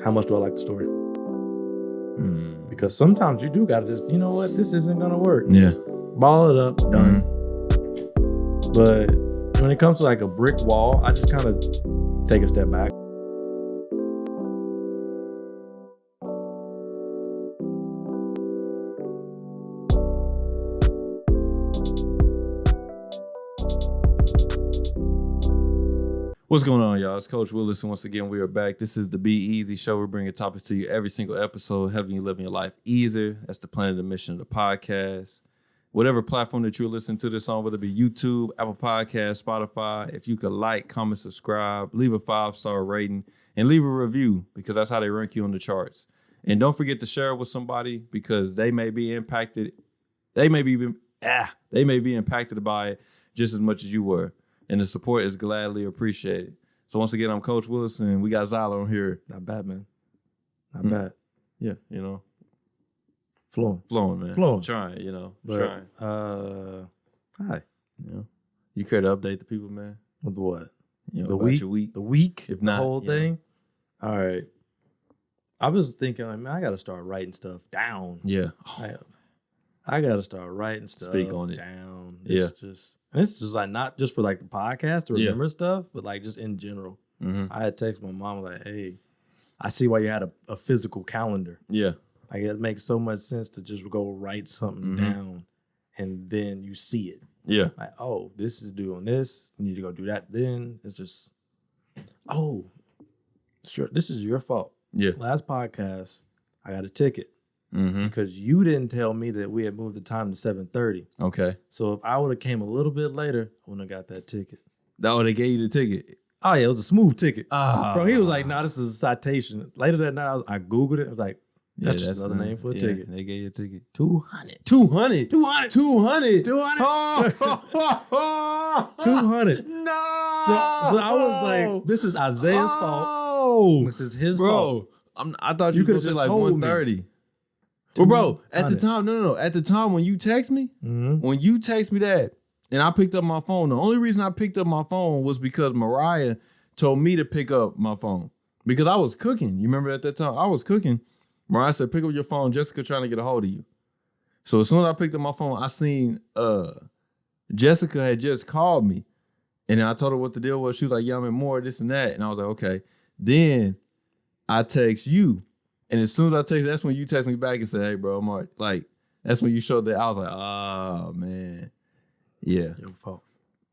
how much do I like the story? Because sometimes you do gotta just, you know what, this isn't gonna work. Yeah. Ball it up, done. But when it comes to like a brick wall, I just kind of take a step back. What's going on, y'all? It's Coach Williz, and once again, we are back. This is the Be Eazy Show. We're bringing topics to you every single episode, helping you live your life easier. That's the plan and the mission of the podcast. Whatever platform that you're listening to this on, whether it be YouTube, Apple Podcasts, Spotify, if you could like, comment, subscribe, leave a 5-star rating, and leave a review, because that's how they rank you on the charts. And don't forget to share it with somebody, because they may be impacted. They may be impacted by it just as much as you were. And the support is gladly appreciated. So once again, I'm Coach Williz, and we got Zyler on here. Not bad, man. Not bad. Yeah, you know. Flowing, man. Flowing. Trying, you know. But, trying. Hi. You know. You care to update the people, man? With what? You know, the about week? your week? The week? If not, the whole thing? All right. I was thinking, like, man, I got to start writing stuff down. Yeah. I got to start writing stuff Speak on it. down. It's just like not just for like the podcast to remember stuff, but like just in general. I had text my mom like, hey, I see why you had a physical calendar. Yeah. Like it makes so much sense to just go write something down and then you see it. Yeah. Like, oh, this is doing this. You need to go do that. Then it's just, oh, sure, this is your fault. Yeah. Last podcast, I got a ticket. Because you didn't tell me that we had moved the time to 7:30. Okay. So if I would have came a little bit later, I wouldn't have got that ticket. That would they gave you the ticket. Oh yeah, it was a smooth ticket. Bro, he was like, "No, this is a citation." Later that night, I Googled it. I was like, "That's just another name for a ticket." They gave you a ticket. 200. 200. 200. 200. 200. 200. No. So I was like, "This is Isaiah's fault. This is his fault." I thought you could have said like 130. Well, bro, at the time, no. At the time when you text me, that, and I picked up my phone, the only reason I picked up my phone was because Mariah told me to pick up my phone. Because I was cooking. You remember at that time? I was cooking. Mariah said, pick up your phone. Jessica trying to get a hold of you. So as soon as I picked up my phone, I seen Jessica had just called me. And then I told her what the deal was. She was like, yeah, I'm in more, this and that. And I was like, okay. Then I text you. And as soon as I text, that's when you text me back and say, hey, bro, I'm all right. Like, that's when you showed that. I was like, oh, man. Yeah. Your fault.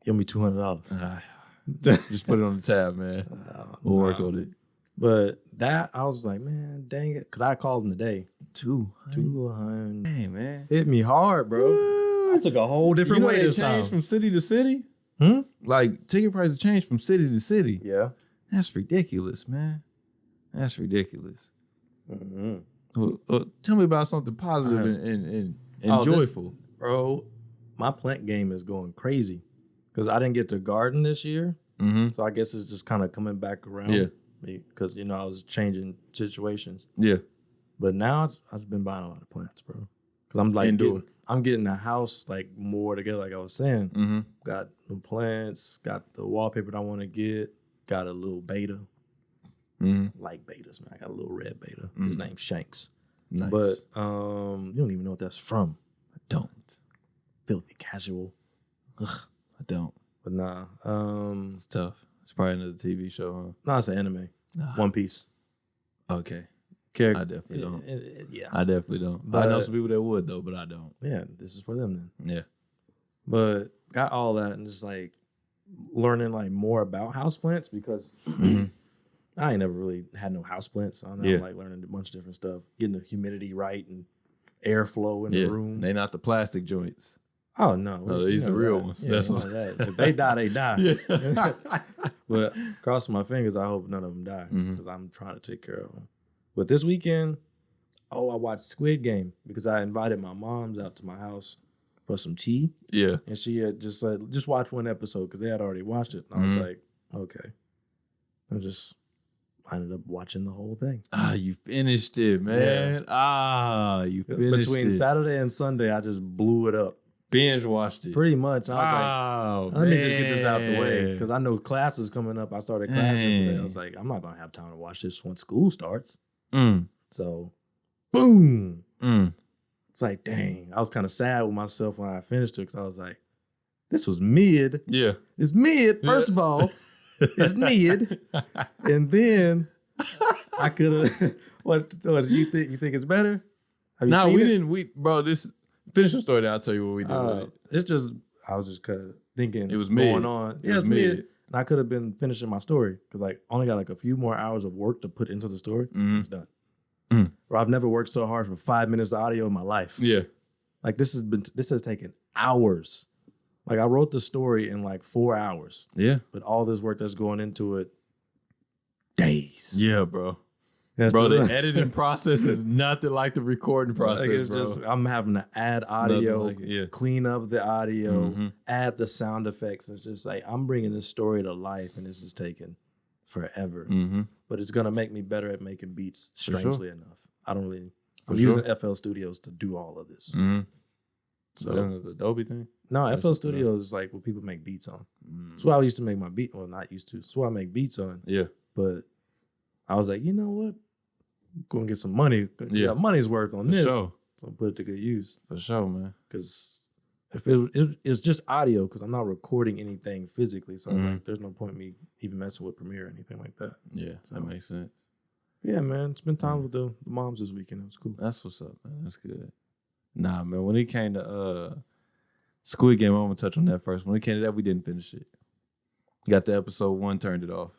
Give me $200. Just put it on the tab, man. We'll work on it. But that, I was like, man, dang it. Because I called him today. 200. Hey, man. Hit me hard, bro. I took a whole different way this time. Changed from city to city? Like, ticket prices changed from city to city. Yeah. That's ridiculous, man. That's ridiculous. Tell me about something positive and joyful. Bro, my plant game is going crazy because I didn't get to garden this year. So I guess it's just kind of coming back around. Yeah. Because, you know, I was changing situations. Yeah. But now I've been buying a lot of plants, bro. Because I'm like, I'm getting the house like more together, like I was saying. Got new plants, got the wallpaper that I want to get, got a little beta. Like betas, man. I got a little red beta. His name's Shanks. Nice. But you don't even know what that's from. I don't. Filthy casual. Ugh. I don't. But nah. It's tough. It's probably another TV show, huh? No, it's an anime. One Piece. Okay. Character. I definitely don't. Yeah. I definitely don't. But I know some people that would, though, but I don't. Yeah, this is for them then. Yeah. But got all that and just like learning like more about houseplants because I ain't never really had no houseplants. So I'm like learning a bunch of different stuff, getting the humidity right and airflow in the room. They not the plastic joints. Oh no, these the real ones. Yeah, that's that. If they die, they die. But crossing my fingers, I hope none of them die because I'm trying to take care of them. But this weekend, I watched Squid Game because I invited my moms out to my house for some tea. Yeah, and she had just said, just watch one episode because they had already watched it. And I was like, okay. I ended up watching the whole thing. You finished it, man. You finished Between it. Saturday and Sunday, I just blew it up. binge watched it. Pretty much. I was like, let me just get this out the way. Because I know class was coming up. I started class yesterday. I was like, I'm not going to have time to watch this when school starts. So, boom. It's like, dang. I was kind of sad with myself when I finished it because I was like, this was mid. Yeah. It's mid, first of all. It's mid. And then I could have, what you think? You think it's better? No, we didn't. Bro, this, finish the story, then I'll tell you what we did. It's just, I was just kind of thinking it was mid. Going on. Yeah, it's mid. And I could have been finishing my story because like only got like a few more hours of work to put into the story. It's done. Or I've never worked so hard for 5 minutes of audio in my life. Yeah. Like this has taken hours. Like I wrote the story in like 4 hours. Yeah. But all this work that's going into it, days. Yeah, bro. Bro, the editing process is nothing like the recording process, like it's bro. Just I'm having to add audio, like clean up the audio, add the sound effects. It's just like I'm bringing this story to life, and this is taking forever. But it's gonna make me better at making beats. Strangely enough, I don't really. I'm using FL Studios to do all of this. So the Adobe thing. No, FL Studios is like what people make beats on. That's what I used to make my beat. Well, not used to. That's what I make beats on. Yeah. But I was like, you know what? I'm gonna get some money. Yeah, money's worth on this. Sure. So I'll put it to good use. For sure, man. Because if it's just audio, because I'm not recording anything physically, so like, there's no point in me even messing with Premiere or anything like that. Yeah, so that makes sense. Yeah, man. Spent time with the moms this weekend. It was cool. That's what's up, man. That's good. Nah, man. When it came to Squid Game, I'm gonna touch on that first. When it came to that, we didn't finish it. Got to episode 1, turned it off.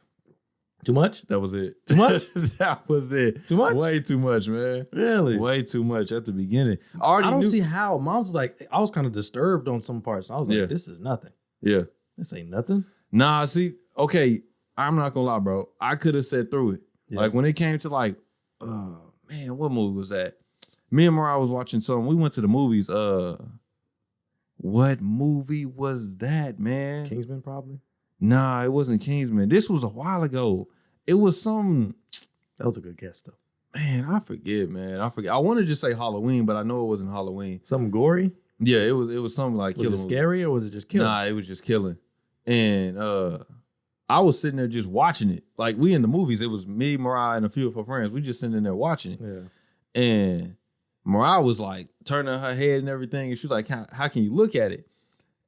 Too much? That was it. Too much? That was it. Too much? Way too much, man. Really? Way too much at the beginning. I don't see how. Mom was like, I was kind of disturbed on some parts. I was like, this is nothing. Yeah. This ain't nothing. Nah, see, okay, I'm not gonna lie, bro. I could have sat through it. Yeah. Like when it came to like, man, what movie was that? Me and Mariah was watching something. We went to the movies. What movie was that, man? Kingsman, probably. Nah, it wasn't Kingsman. This was a while ago. It was some. That was a good guess, though. Man, I forget, man. I forget. I wanted to just say Halloween, but I know it wasn't Halloween. Something gory? Yeah, it was something like killing. Was it scary or was it just killing? Nah, it was just killing. And I was sitting there just watching it. Like we in the movies, it was me, Mariah, and a few of her friends. We just sitting in there watching it. Yeah. And Mariah was like turning her head and everything, and she was like, "How can you look at it?"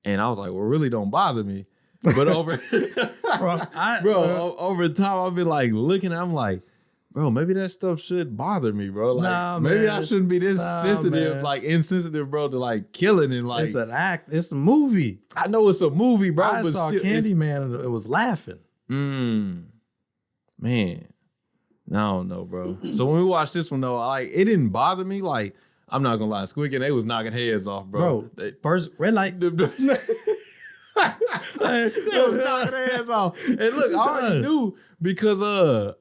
And I was like, "Well, it really don't bother me." But over over time, I've been like looking. I'm like, bro, maybe that stuff should bother me, bro. Like, maybe I shouldn't be this sensitive, like insensitive, bro, to like killing and like. It's an act. It's a movie. I know it's a movie, bro. I saw Candyman and it was laughing. Man, I don't know, bro. So when we watched this one though, like it didn't bother me. Like I'm not gonna lie, Squid Game, they was knocking heads off, bro. First red light. They was knocking their ass off. And look, I already knew because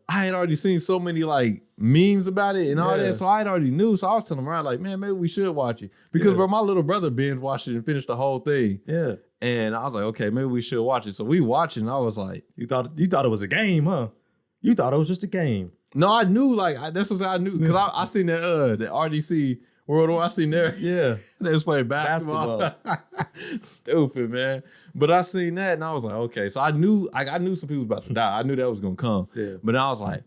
I had already seen so many like memes about it and all that. So I already knew. So I was telling Ryan, like, man, maybe we should watch it. Because bro, my little brother binge watched it and finished the whole thing. Yeah. And I was like, okay, maybe we should watch it. So we watched it and I was like, You thought it was a game, huh? You thought it was just a game. No, I knew, like that's what I knew. Because I seen that the RDC World War, I seen there. Yeah. They was playing basketball. Stupid, man. But I seen that and I was like, okay. So I knew some people was about to die. I knew that was gonna come. Yeah. But I was like,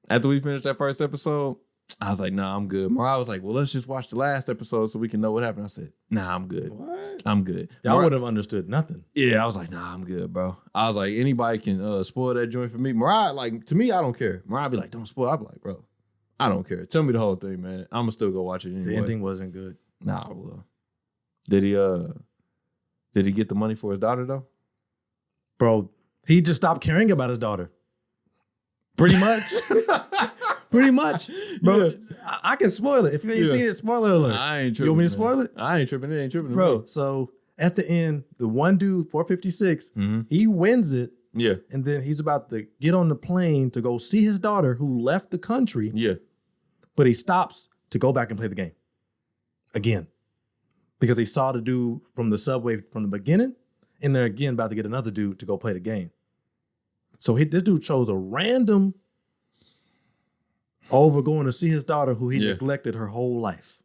after we finished that first episode, I was like, nah, I'm good. Mariah was like, well, let's just watch the last episode so we can know what happened. I said, nah, I'm good. What? I'm good. Y'all would have understood nothing. Yeah, I was like, nah, I'm good, bro. I was like, anybody can spoil that joint for me. Mariah, like, to me, I don't care. Mariah be like, don't spoil. I'll be like, bro, I don't care. Tell me the whole thing, man. I'm gonna still go watch it anyway. The ending wasn't good. Nah, well. Did he get the money for his daughter though? Bro, he just stopped caring about his daughter. Pretty much. Pretty much. Bro, yeah. I can spoil it. If you ain't seen it, spoiler alert. I ain't tripping. You want me to spoil it? I ain't tripping. It ain't tripping. Bro, so at the end, the one dude, 456, he wins it. Yeah. And then he's about to get on the plane to go see his daughter who left the country. Yeah. But he stops to go back and play the game again. Because he saw the dude from the subway from the beginning, and they're again about to get another dude to go play the game. So this dude chose a random over going to see his daughter who he neglected her whole life.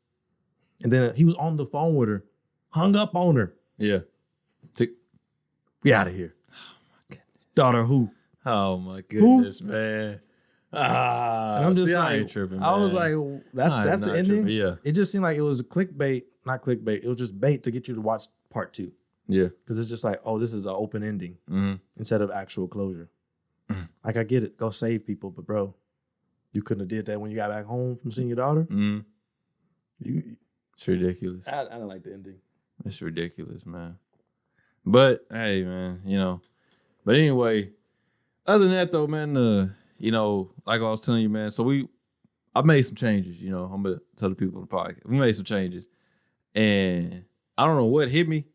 And then he was on the phone with her Hung up on her. Yeah. We out of here. Oh my goodness. Daughter who? Oh my goodness, man. And I'm just I like, ain't tripping, man. I was like, that's the ending. Tripping, yeah. It just seemed like it was a clickbait, not clickbait. It was just bait to get you to watch part 2. Yeah. Because it's just like, oh, this is an open ending instead of actual closure. Like, I get it. Go save people. But, bro, you couldn't have did that when you got back home from seeing your daughter? It's ridiculous. I don't like the ending. It's ridiculous, man. But, hey, man, you know. But anyway, other than that, though, man, you know, like I was telling you, man, so I made some changes, you know. I'm going to tell the people on the podcast. We made some changes. And I don't know what hit me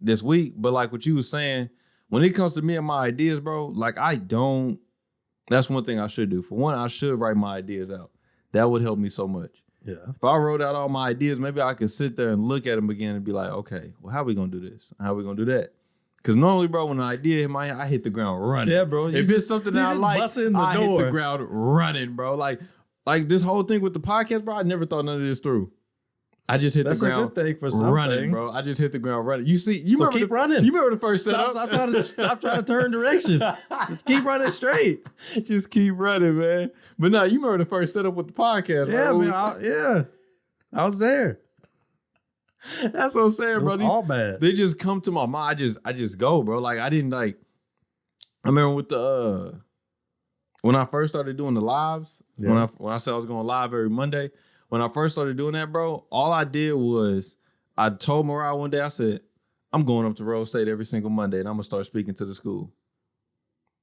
this week, but like what you were saying, when it comes to me and my ideas, bro, like that's one thing I should do. For one, I should write my ideas out. That would help me so much. Yeah. If I wrote out all my ideas, maybe I could sit there and look at them again and be like, okay, well, how we going to do this? How we going to do that? Because normally, bro, when an idea hit my head, I hit the ground running. Yeah, bro. If it's something that I like, I hit the ground running, bro. Like this whole thing with the podcast, bro, I never thought none of this through. I just hit the ground. That's a good thing for some running, things. bro. I just hit the ground running. You see, so keep running. You remember the first setup? Stop trying to turn directions. Just keep running straight. Just keep running, man. But no, you remember the first setup with the podcast, yeah, bro? Man. I was there. That's what I'm saying, bro. All bad. They just come to my mind. I just go, bro. Like I didn't like. I remember with the when I first started doing the lives. Yeah. When I said I was going live every Monday. When I first started doing that, bro, all I did was I told Mariah one day, I said, I'm going up to Rose State every single Monday and I'm going to start speaking to the school.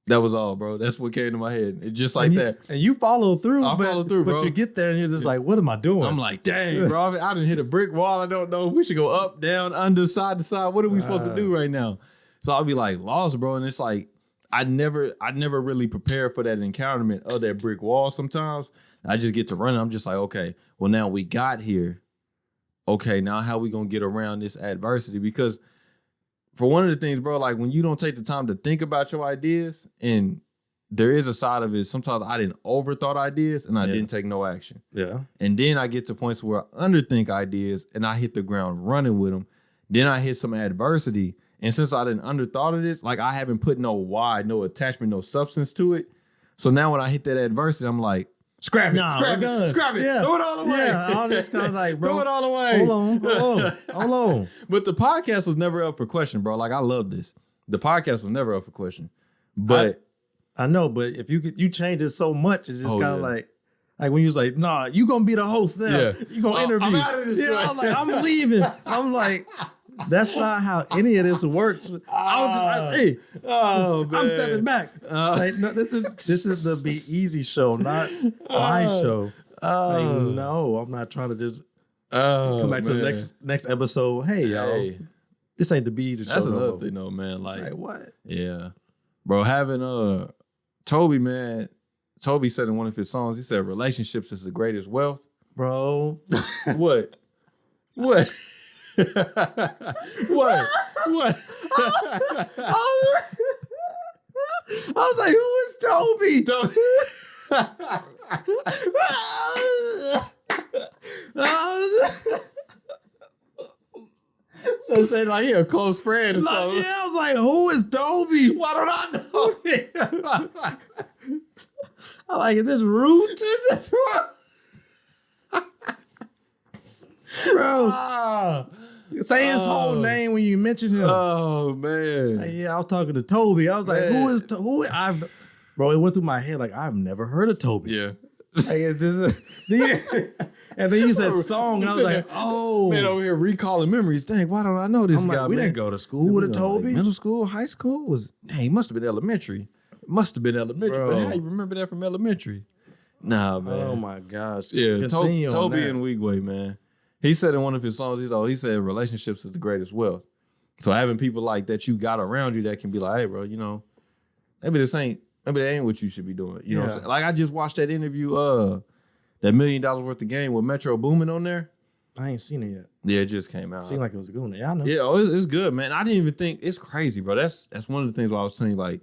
That was all, bro. That's what came to my head. It's just like that. And you follow through. I follow through, bro. But you get there and you're just like, what am I doing? I'm like, dang, bro. I done hit a brick wall. I don't know. We should go up, down, under, side to side. What are we supposed to do right now? So I'll be like lost, bro. And it's like, I never really prepared for that encounterment of that brick wall sometimes. I just get to run. I'm just like, okay, well, now we got here. Okay, now how we going to get around this adversity? Because for one of the things, bro, like when you don't take the time to think about your ideas, and there is a side of it, sometimes I didn't overthought ideas and I didn't take no action. Yeah. And then I get to points where I underthink ideas and I hit the ground running with them. Then I hit some adversity. And since I didn't underthought of this, like I haven't put no why, no attachment, no substance to it. So now when I hit that adversity, I'm like, scrap it, scrap it, throw it all away. Yeah, I'm just kind of like, bro, throw it all away. Hold on. But the podcast was never up for question, bro. Like I love this. The podcast was never up for question. But I know, but if you change it so much, it's just kind of like when you was like, nah, you gonna be the host now. Yeah. You gonna interview. I'm out of this I'm like, I'm leaving. I'm like, that's not how any of this works. I'm stepping back. Like, no, this is the Be Eazy Show, not my show. Like, no, I'm not trying to just come back to the next episode. Hey, y'all, this ain't the Be Eazy Show. That's another thing, though, man. Like what? Yeah, bro. Having Toby, man. Toby said in one of his songs, he said, "Relationships is the greatest wealth." Bro, what? What? What? I was like, who is Toby? So say like he a close friend or something. Yeah, I was like, who is Toby? Why don't I know? I like, is this Roots? Is this bro? Say his whole name when you mention him. Oh man. Like, yeah, I was talking to Toby. I was like, who? Bro, it went through my head like I've never heard of Toby. Yeah. Like, and then you said song, and I was like, oh. Man, over here recalling memories. Dang, why don't I know this guy? Like, we didn't go to school with a Toby. Like, middle school, high school he must have been elementary. It must have been elementary. Bro. But how you remember that from elementary? Nah, man. Oh my gosh. Yeah, Toby and Wigway, man. He said in one of his songs, he said relationships is the greatest wealth. So having people like that you got around you that can be like, hey, bro, you know, maybe that ain't what you should be doing. You know what I'm saying? Like I just watched that interview, that $1 million worth of game with Metro Boomin on there. I ain't seen it yet. Yeah, it just came out. It seemed like it was a good one. Yeah, I know. Yeah, it's good, man. I didn't even think it's crazy, bro. That's one of the things where I was telling you, like,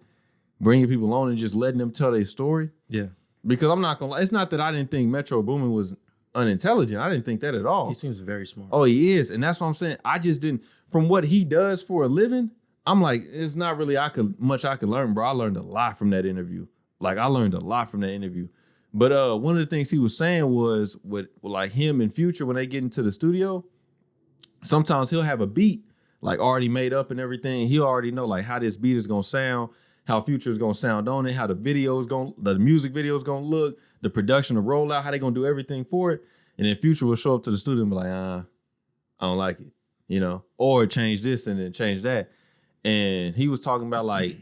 bringing people on and just letting them tell their story. Yeah. Because I'm not gonna lie, it's not that I didn't think Metro Boomin was unintelligent. I didn't think that at all. He seems very smart. Oh, he is. And that's what I'm saying. I just didn't, from what he does for a living, I'm like, it's not really much I could learn, bro. I learned a lot from that interview. Like, I learned a lot from that interview. But one of the things he was saying was with like him in Future, when they get into the studio, sometimes he'll have a beat like already made up and everything. He already know like how this beat is gonna sound, how Future is gonna sound on it, how the music video is gonna look, the production, the rollout, how they gonna do everything for it. And then Future will show up to the studio and be like, I don't like it, you know, or change this and then change that. And he was talking about like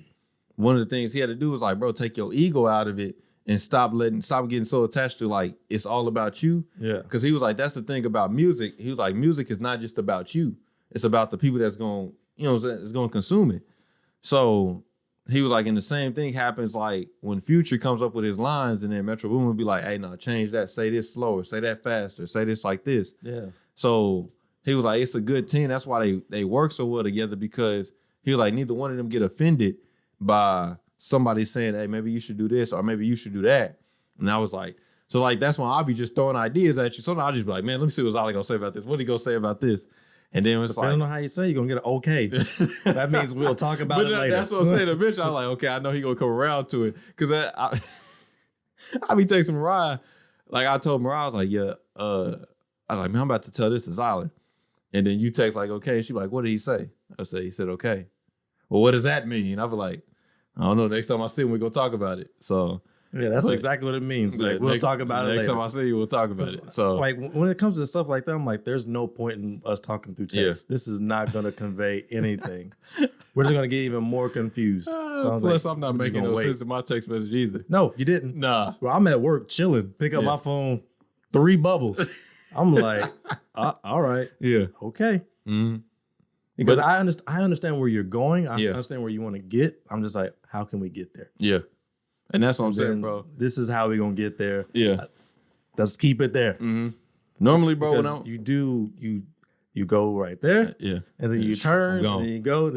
one of the things he had to do was like, bro, take your ego out of it and stop getting so attached to like it's all about you. Yeah. Because he was like, that's the thing about music. He was like, music is not just about you. It's about the people that's going, is going to consume it. So he was like, and the same thing happens like when Future comes up with his lines, and then Metro Boomin will be like, hey, no, change that. Say this slower. Say that faster. Say this like this. Yeah. So he was like, it's a good team. That's why they work so well together, because he was like, neither one of them get offended by somebody saying, hey, maybe you should do this or maybe you should do that. And I was like, so like, that's why I'll be just throwing ideas at you. Sometimes I'll just be like, man, let me see what Zyler gonna say about this. What he gonna say about this? And then it's depending on how you say, you're gonna get an okay. That means we'll talk about it later. That's what I'm saying. Eventually, I'm like, okay, I know he gonna come around to it, because I be texting Mariah. Like I told Mariah, I was like, yeah, I was like, man, I'm about to tell this to Zyler. And then you text like, okay. She like, what did he say? I said, he said, okay. Well, what does that mean? I was like, I don't know. Next time I see him, we're gonna talk about it. So yeah, that's exactly what it means. Like, we'll talk about it later. Next time I see you, we'll talk about it. So like when it comes to stuff like that, I'm like, there's no point in us talking through text. Yeah. This is not gonna convey anything. We're just gonna get even more confused. So plus, like, I'm not making no sense in my text message either. No, you didn't. Nah. Well, I'm at work chilling. Pick up my phone, 3 bubbles. I'm like, all right. Yeah. Okay. Mm-hmm. Because I understand where you're going. I understand where you want to get. I'm just like, how can we get there? Yeah. And that's what I'm saying, bro. This is how we're going to get there. Yeah. Let's keep it there. Mm-hmm. Normally, bro, because you go right there. Yeah. And then you turn. And then you go.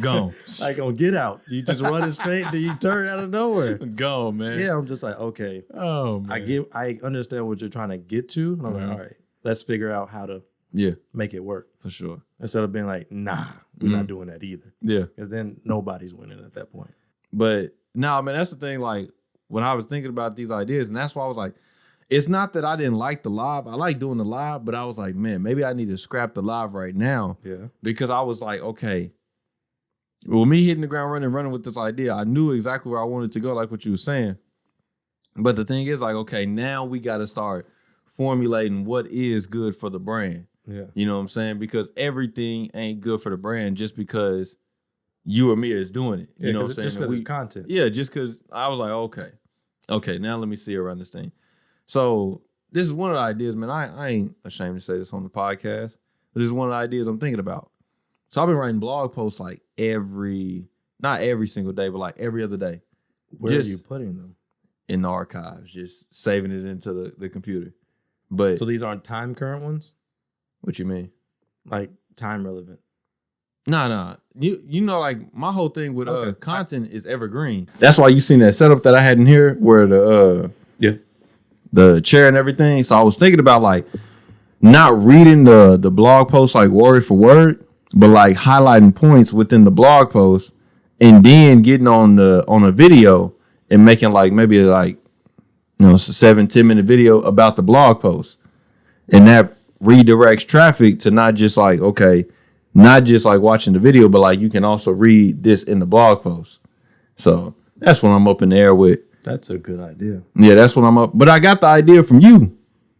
Gone. Like on Get Out. You just run it straight. Then you turn out of nowhere. Gone, man. Yeah. I'm just like, okay. Oh, man. I understand what you're trying to get to. And I'm like, all right, let's figure out how to make it work. For sure. Instead of being like, nah, we're not doing that either. Yeah. Because then nobody's winning at that point. But no, man, that's the thing. Like, when I was thinking about these ideas, and that's why I was like, it's not that I didn't like the live. I like doing the live, but I was like, man, maybe I need to scrap the live right now. Yeah. Because I was like, okay, with me hitting the ground running with this idea, I knew exactly where I wanted to go, like what you were saying. But the thing is, like, okay, now we got to start formulating what is good for the brand. Yeah. You know what I'm saying? Because everything ain't good for the brand just because you or me is doing it. You know what I'm saying? Just because it's content. Yeah, just because I was like, okay, now let me see around this thing. So this is one of the ideas, man. I ain't ashamed to say this on the podcast, but this is one of the ideas I'm thinking about. So I've been writing blog posts like not every single day, but like every other day. Where are you putting them? In the archives, just saving it into the computer. But so these aren't time current ones? What you mean? Like time relevant? Nah. You know, like my whole thing with content is evergreen. That's why you seen that setup that I had in here where the chair and everything. So I was thinking about like not reading the blog post like word for word, but like highlighting points within the blog post and then getting on a video and making like maybe like, you know, it's a 7-10 minute video about the blog post. And that redirects traffic to not just like watching the video, but like you can also read this in the blog post. So that's what I'm up in the air with. That's a good idea. Yeah, that's what I'm up. But I got the idea from you.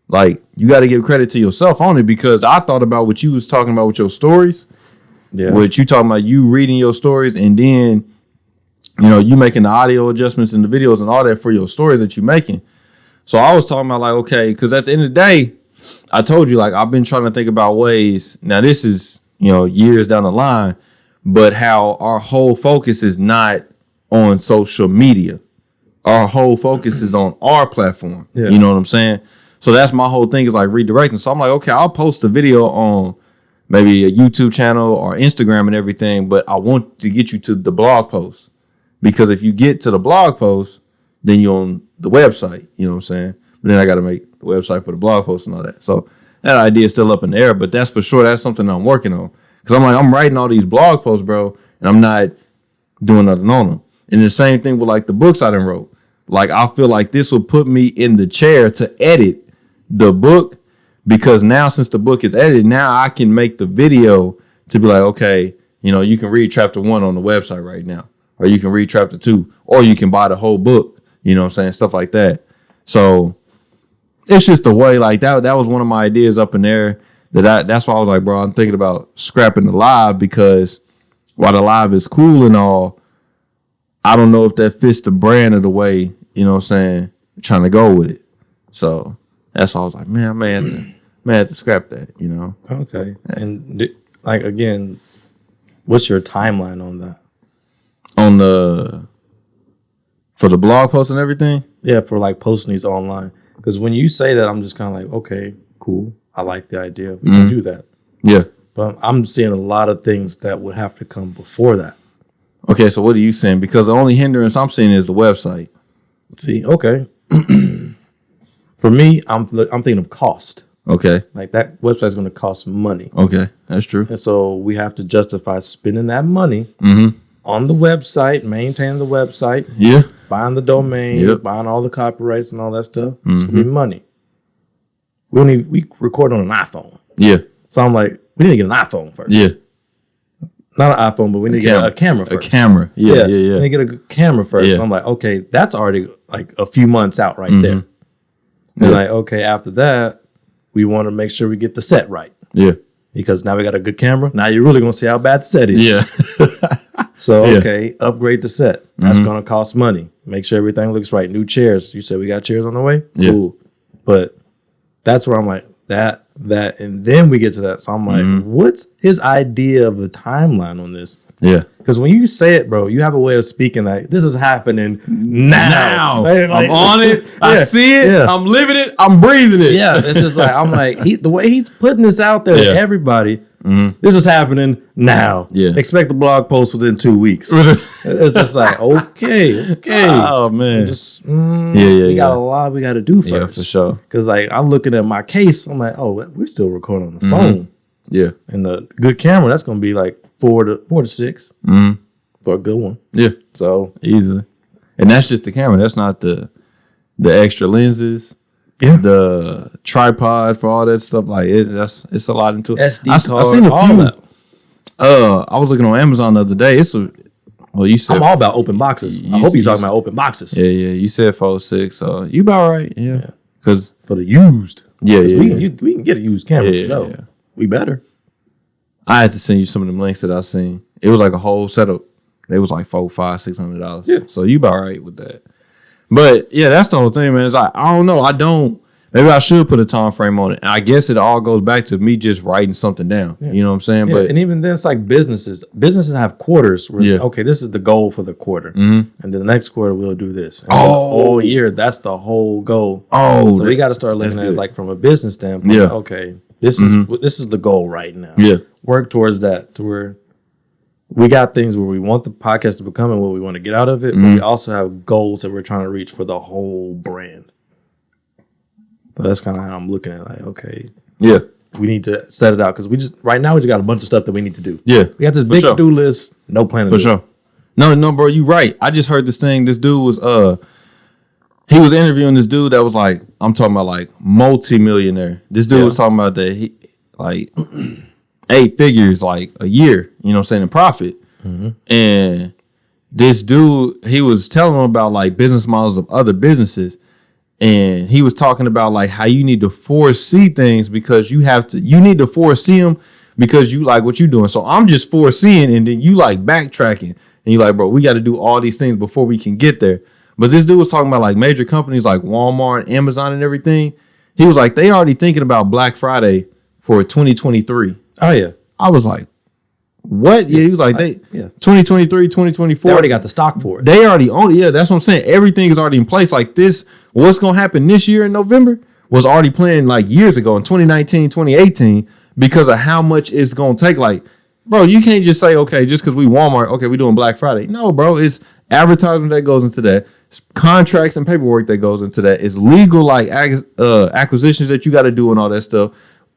Like, you got to give credit to yourself on it, because I thought about what you was talking about with your stories. Yeah. What you talking about, you reading your stories, and then, you know, you making the audio adjustments in the videos and all that for your story that you're making. So I was talking about like, okay, because at the end of the day, I told you, like, I've been trying to think about ways. Now, this is, you know, years down the line, but how our whole focus is not on social media. Our whole focus is on our platform. Yeah. You know what I'm saying? So that's my whole thing, is like redirecting. So I'm like, okay, I'll post a video on maybe a YouTube channel or Instagram and everything, but I want to get you to the blog post, because if you get to the blog post, then you're on the website. You know what I'm saying? But then I got to make the website for the blog post and all that. So that idea is still up in the air, but that's for sure. That's something I'm working on, Because I'm writing all these blog posts, bro, and I'm not doing nothing on them. And the same thing with like the books I done wrote. Like I feel like this will put me in the chair to edit the book, because now since the book is edited, now I can make the video to be like, okay, you know, you can read chapter 1 on the website right now, or you can read chapter 2, or you can buy the whole book, you know what I'm saying? Stuff like that. So it's just the way, like that was one of my ideas up in there that's why I was like, bro, I'm thinking about scrapping the live, because while the live is cool and all, I don't know if that fits the brand of the way, you know what I'm saying, trying to go with it. So that's why I was like, man, I may have to scrap that, you know? Okay. And like, again, what's your timeline on that? For the blog posts and everything? Yeah, for like posting these online. Because when you say that, I'm just kind of like, okay, cool. I like the idea. We can do that. Yeah. But I'm seeing a lot of things that would have to come before that. Okay, so what are you saying? Because the only hindrance I'm seeing is the website. See, okay. For me, I'm thinking of cost. Okay. Like that website's going to cost money. Okay, that's true. And so we have to justify spending that money on the website, maintaining the website, buying the domain, buying all the copyrights and all that stuff. It's going to be money. We record on an iPhone. Yeah. So I'm like, we need to get an iPhone first. Yeah. Not an iPhone, but we need to get a camera first. A camera. Yeah. We need to get a camera first. Yeah. So I'm like, okay, that's already like a few months out right there. And like, okay, after that, we want to make sure we get the set right. Yeah. Because now we got a good camera. Now you're really going to see how bad the set is. Yeah. So, okay, upgrade the set. That's going to cost money. Make sure everything looks right. New chairs. You said we got chairs on the way? Yeah. Cool. But that's where I'm like, that, and then we get to that. So I'm like, what's his idea of a timeline on this? Yeah. Because when you say it, bro, you have a way of speaking like, this is happening now. Like, I'm on it. I see it. Yeah. I'm living it. I'm breathing it. Yeah. It's just like, I'm like, the way he's putting this out there to everybody, this is happening now. Yeah. Expect the blog post within 2 weeks. It's just like, okay. Oh, man. Just, we got a lot we got to do first. Yeah, for sure. Because like, I'm looking at my case. I'm like, oh, we're still recording on the phone. Yeah. And the good camera, that's going to be like 4 to 6 for a good one. Yeah. So easy. And that's just the camera. That's not the extra lenses. Yeah. The tripod for all that stuff. Like it's a lot into it. SD card. I seen a few. That. I was looking on Amazon the other day. You said I'm all about open boxes. I hope you're talking about open boxes. Yeah. You said 4-6. So you about right. Yeah. Because for the used. Yeah. We can get a used camera for sure. Yeah. We better. I had to send you some of them links that I seen. It was like a whole setup. It was like $400-$600. Yeah. So you about right with that. But yeah, that's the whole thing, man. It's like, I don't know. Maybe I should put a time frame on it. And I guess it all goes back to me just writing something down. Yeah. You know what I'm saying? Yeah. And even then it's like businesses. Businesses have quarters where, okay, this is the goal for the quarter. And then the next quarter we'll do this. And all year, that's the whole goal. So we got to start looking at it like from a business standpoint. Yeah. Okay, this is the goal right now. Yeah. Work towards that to where we got things where we want the podcast to become and what we want to get out of it, but we also have goals that we're trying to reach for the whole brand. But that's kind of how I'm looking at it. Like, okay, yeah, we need to set it out because right now we just got a bunch of stuff that we need to do. Yeah, we got this big to-do list, no plan to do. For sure. No, bro, you right. I just heard this thing. This dude was he was interviewing this dude that was like, I'm talking about like multi-millionaire. This dude was talking about that he like 8 figures like a year, you know what I'm saying, in profit. And this dude, he was telling him about like business models of other businesses. And he was talking about like how you need to foresee things because you need to foresee them because you like what you're doing. So I'm just foreseeing and then you like backtracking and you like, bro, we got to do all these things before we can get there. But this dude was talking about like major companies like Walmart, Amazon and everything. He was like, they already thinking about Black Friday for 2023. Oh, yeah. I was like, what? Yeah, he was like, 2023, 2024. They already got the stock for it. They already own it. Yeah, that's what I'm saying. Everything is already in place. Like this, what's going to happen this year in November was already planned like years ago in 2019, 2018 because of how much it's going to take. Like, bro, you can't just say, okay, just because we Walmart, okay, we doing Black Friday. No, bro, it's advertisement that goes into that. It's contracts and paperwork that goes into that. It's legal like acquisitions that you got to do and all that stuff.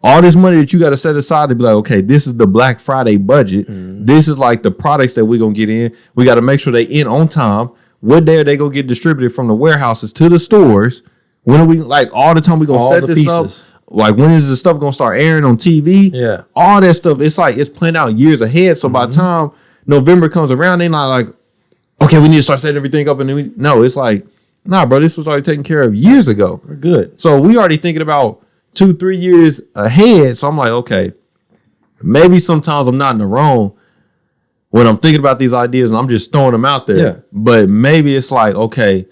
all this money that you got to set aside to be like, okay, this is the Black Friday budget. Mm-hmm. This is like the products that we're going to get in. We got to make sure they in on time. What day are they going to get distributed from the warehouses to the stores? When are we, like, all the time we going to set this pieces up? Like, when is the stuff going to start airing on TV? Yeah. All that stuff. It's like, it's planned out years ahead. So by the time November comes around, they're not like, okay, we need to start setting everything up. And then no, it's like, nah, bro, this was already taken care of years ago. We're good. So we already thinking about 2-3 years ahead. So I'm like, okay, maybe sometimes I'm not in the wrong when I'm thinking about these ideas and I'm just throwing them out there. Yeah. But maybe it's like, okay,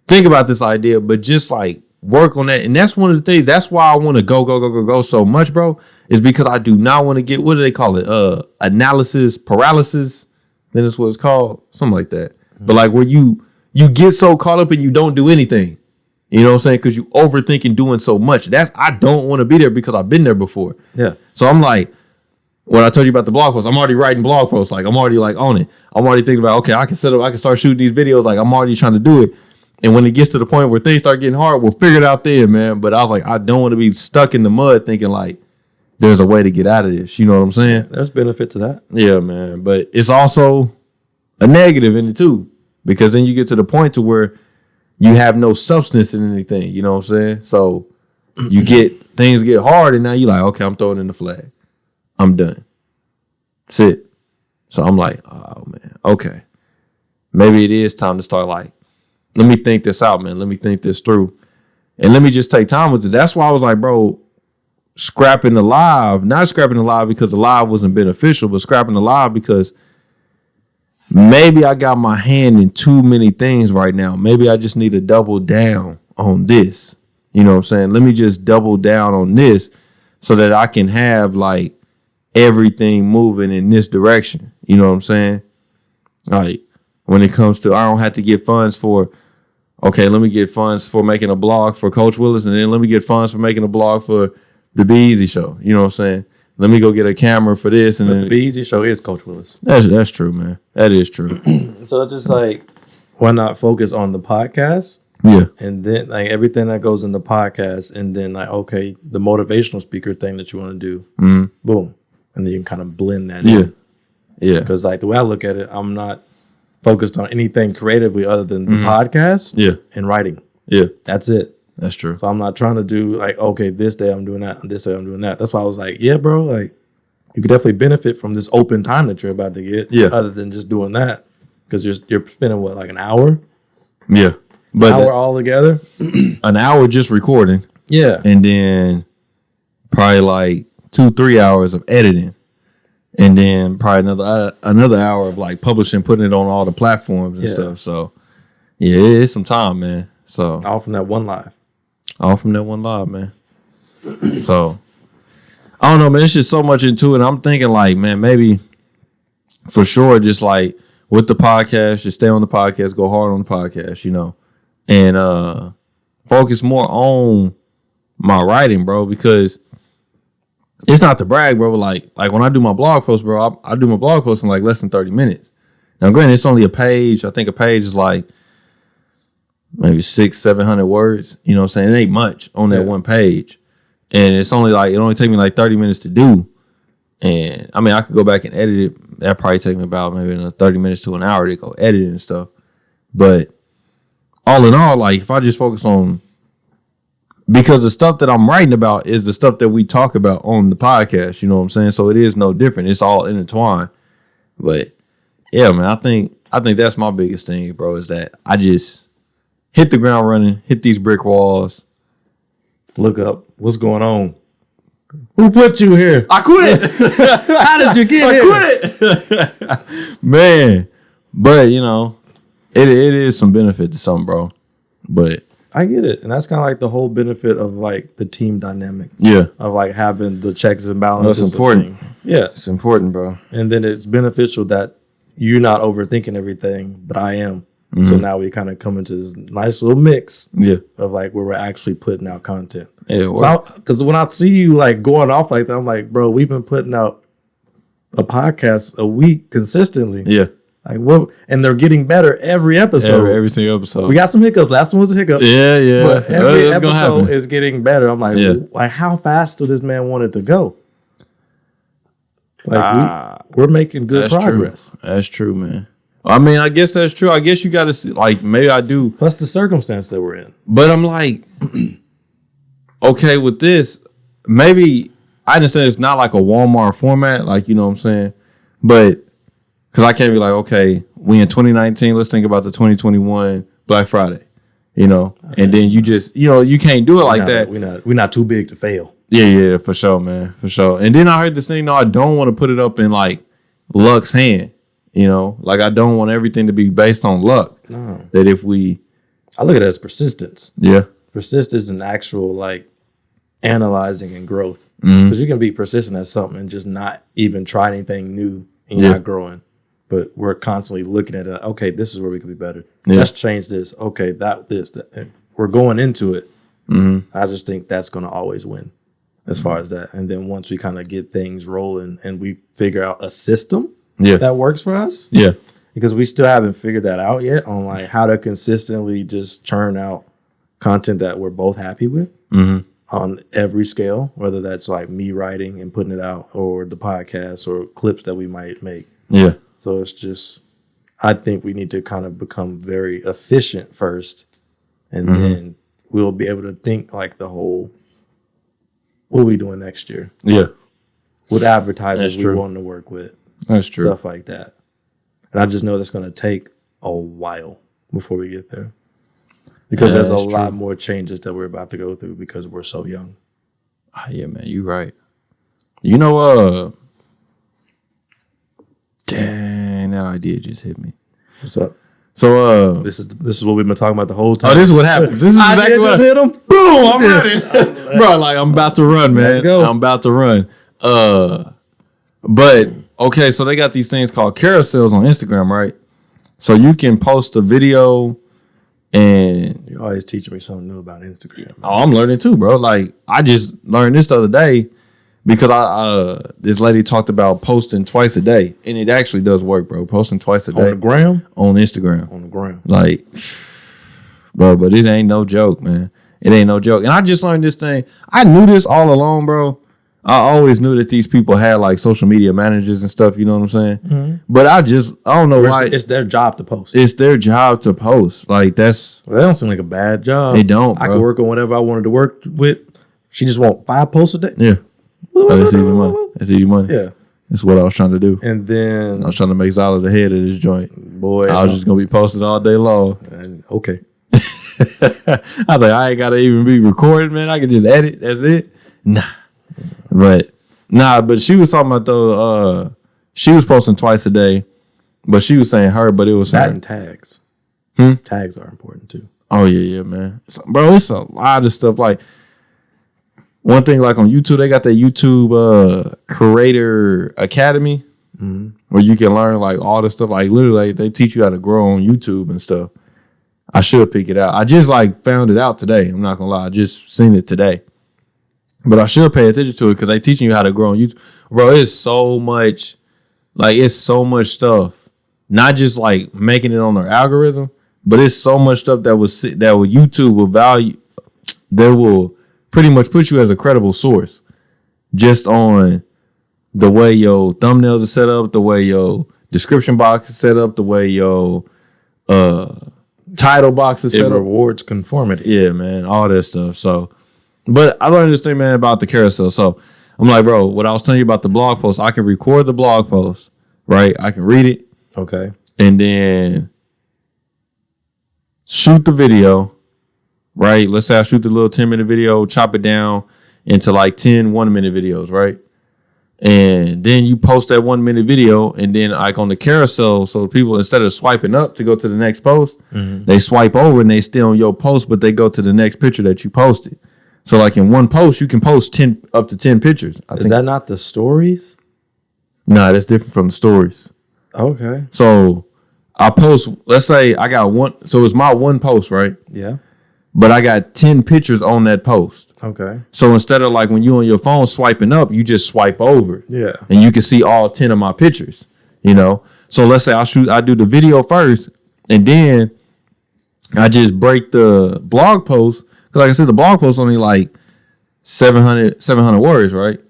think about this idea, but just like work on that. And that's one of the things. That's why I want to go so much, bro, is because I do not want to get, what do they call it? Analysis paralysis. Then it's what it's called. Something like that. Mm-hmm. But like where you get so caught up and you don't do anything. You know what I'm saying? Because you overthinking doing so much. I don't want to be there because I've been there before. Yeah. So I'm like, when I told you about the blog post, I'm already writing blog posts. Like I'm already like on it. I'm already thinking about, okay, I can start shooting these videos. Like I'm already trying to do it. And when it gets to the point where things start getting hard, we'll figure it out then, man. But I was like, I don't want to be stuck in the mud thinking like there's a way to get out of this. You know what I'm saying? There's benefit to that. Yeah, man. But it's also a negative in it too. Because then you get to the point to where you have no substance in anything. You know what I'm saying? So you things get hard and now you're like, okay, I'm throwing in the flag. I'm done. That's it. So I'm like, oh man, okay. Maybe it is time to start like, let me think this out, man. Let me think this through. And let me just take time with it. That's why I was like, bro, scrapping the live, not scrapping the live because the live wasn't beneficial, but scrapping the live because maybe I got my hand in too many things right now. Maybe I just need to double down on this. You know what I'm saying? Let me just double down on this so that I can have like everything moving in this direction. You know what I'm saying? Like when it comes to, I don't have to get funds for, okay, let me get funds for making a blog for Coach Williz, and then let me get funds for making a blog for the Be Eazy Show. You know what I'm saying? Let me go get a camera for this. And but then the Be Eazy Show is Coach Williz. That's true, man. That is true. So it's just like, why not focus on the podcast? Yeah. And then like everything that goes in the podcast, and then like, okay, the motivational speaker thing that you want to do, boom. And then you can kind of blend that in. Yeah. Because like the way I look at it, I'm not focused on anything creatively other than the podcast and writing. Yeah. That's it. That's true. So I'm not trying to do like, okay, this day I'm doing that, and this day I'm doing that. That's why I was like, yeah, bro, like you could definitely benefit from this open time that you're about to get. Yeah. Other than just doing that. Because you're spending what, like an hour? Yeah. But an hour all together? An hour just recording. Yeah. And then probably like 2-3 hours of editing. And then probably another hour of like publishing, putting it on all the platforms and stuff. So yeah, it's some time, man. So all from that one live. Man. So I don't know, man. It's just so much into it. I'm thinking like, man, maybe for sure, just like with the podcast, just stay on the podcast, go hard on the podcast, you know, and focus more on my writing, bro, because it's not to brag, bro. But like when I do my blog post, bro, I do my blog post in like less than 30 minutes. Now, granted, it's only a page. I think a page is like maybe 600-700 words. You know what I'm saying? It ain't much on that one page. And it's only like, it only take me like 30 minutes to do. And I mean, I could go back and edit it. That probably take me about maybe 30 minutes to an hour to go edit it and stuff. But all in all, like if I just focus on, because the stuff that I'm writing about is the stuff that we talk about on the podcast, you know what I'm saying? So it is no different. It's all intertwined. But yeah, man, I think that's my biggest thing, bro, is that I just hit the ground running, hit these brick walls. Look up what's going on. Who put you here? I quit. How did you get here? I quit. Man. But, you know, it is some benefit to something, bro. But I get it. And that's kind of like the whole benefit of like the team dynamic. Yeah. Of like having the checks and balances. That's important. Yeah. It's important, bro. And then it's beneficial that you're not overthinking everything, but I am. Mm-hmm. So now we kind of come into this nice little mix of like where we're actually putting out content. Yeah, because when I see you like going off like that, I'm like, bro, we've been putting out a podcast a week consistently. Yeah. Like what? And they're getting better every episode. Every single episode. We got some hiccups. Last one was a hiccup. Yeah. But every episode is getting better. I'm like, like how fast did this man want it to go? Like we're making good progress. True. That's true, man. I mean, I guess that's true. I guess you got to see, like, maybe I do. Plus the circumstance that we're in. But I'm like, okay, with this, maybe I understand it's not like a Walmart format, like, you know what I'm saying? But because I can't be like, okay, we in 2019, let's think about the 2021 Black Friday, you know? And then you just, you know, you can't do it like that. We're not too big to fail. Yeah, for sure, man, for sure. And then I heard this thing, no, I don't want to put it up in like luck's hand, you know? Like I don't want everything to be based on luck. No. That if I look at it as persistence. Yeah. Persistence and actual like analyzing and growth. Because you can be persistent at something and just not even try anything new and you're not growing. But we're constantly looking at it. Okay, this is where we could be better. Yeah. Let's change this. Okay, that. We're going into it. I just think that's going to always win as far as that. And then once we kind of get things rolling and we figure out a system that works for us. Yeah. Because we still haven't figured that out yet on like how to consistently just churn out content that we're both happy with on every scale, whether that's like me writing and putting it out or the podcast or clips that we might make. Yeah. So it's just, I think we need to kind of become very efficient first and then we'll be able to think like the whole, what are we doing next year? Yeah. What advertisers we want to work with. That's true. Stuff like that. And I just know that's going to take a while before we get there. Because there's a lot more changes that we're about to go through because we're so young. Yeah, man, you're right. You know, dang, that idea just hit me. What's up? So this is what we've been talking about the whole time. Oh, this is what happened. This is exactly what hit him. Boom! I'm ready, bro. Like I'm about to run, man. Let's go. I'm about to run. But okay, so they got these things called carousels on Instagram, right? So you can post a video, and you're always teaching me something new about Instagram. Man. Oh, I'm learning too, bro. Like I just learned this the other day because this lady talked about posting twice a day, and it actually does work, bro. Posting twice a day on the gram, on Instagram, on the gram, like, bro. But it ain't no joke, man. It ain't no joke. And I just learned this thing. I knew this all along, bro. I always knew that these people had like social media managers and stuff. You know what I'm saying? But I don't know why. It's their job to post. It's their job to post. Like that don't seem like a bad job. They don't. Bro. I can work on whatever I wanted to work with. She just want 5 posts a day. Yeah. That's easy money. That's easy money. Yeah. That's what I was trying to do. And then I was trying to make Zyler the head of this joint. Boy, I was just gonna be posted all day long. And, okay. I was like, I ain't gotta even be recorded, man. I can just edit. That's it. But she was talking about though. She was posting twice a day, but she was saying her. But it was that her. And tags. Tags are important too. Oh yeah, man. Bro, it's a lot of stuff. Like one thing, like on YouTube, they got that YouTube Creator Academy where you can learn like all this stuff. Like literally, they teach you how to grow on YouTube and stuff. I should pick it out. I just like found it out today. I'm not gonna lie. I just seen it today. But I should pay attention to it because they teaching you how to grow on YouTube. Bro, it's so much stuff. Not just like making it on their algorithm, but it's so much stuff that YouTube will value, that will pretty much put you as a credible source. Just on the way your thumbnails are set up, the way your description box is set up, the way your title box is set up. It rewards conformity. Yeah, man, all that stuff. So, but I learned this thing, man, about the carousel. So I'm like, bro, what I was telling you about the blog post, I can record the blog post, right? I can read it. Okay. And then shoot the video, right? Let's say I shoot the little 10-minute video, chop it down into like 10 1-minute videos, right? And then you post that 1-minute video, and then like on the carousel, so people, instead of swiping up to go to the next post, they swipe over and they stay on your post, but they go to the next picture that you posted. So like in one post, you can post up to 10 pictures. Is that not the stories? Nah, that's different from the stories. Okay. So I post, let's say I got one, so it's my one post, right? Yeah. But I got 10 pictures on that post. Okay. So instead of like when you on your phone swiping up, you just swipe over. Yeah. And you can see all 10 of my pictures, you know? So let's say I do the video first, and then I just break the blog post. Cause like I said, the blog post only like 700 words, right?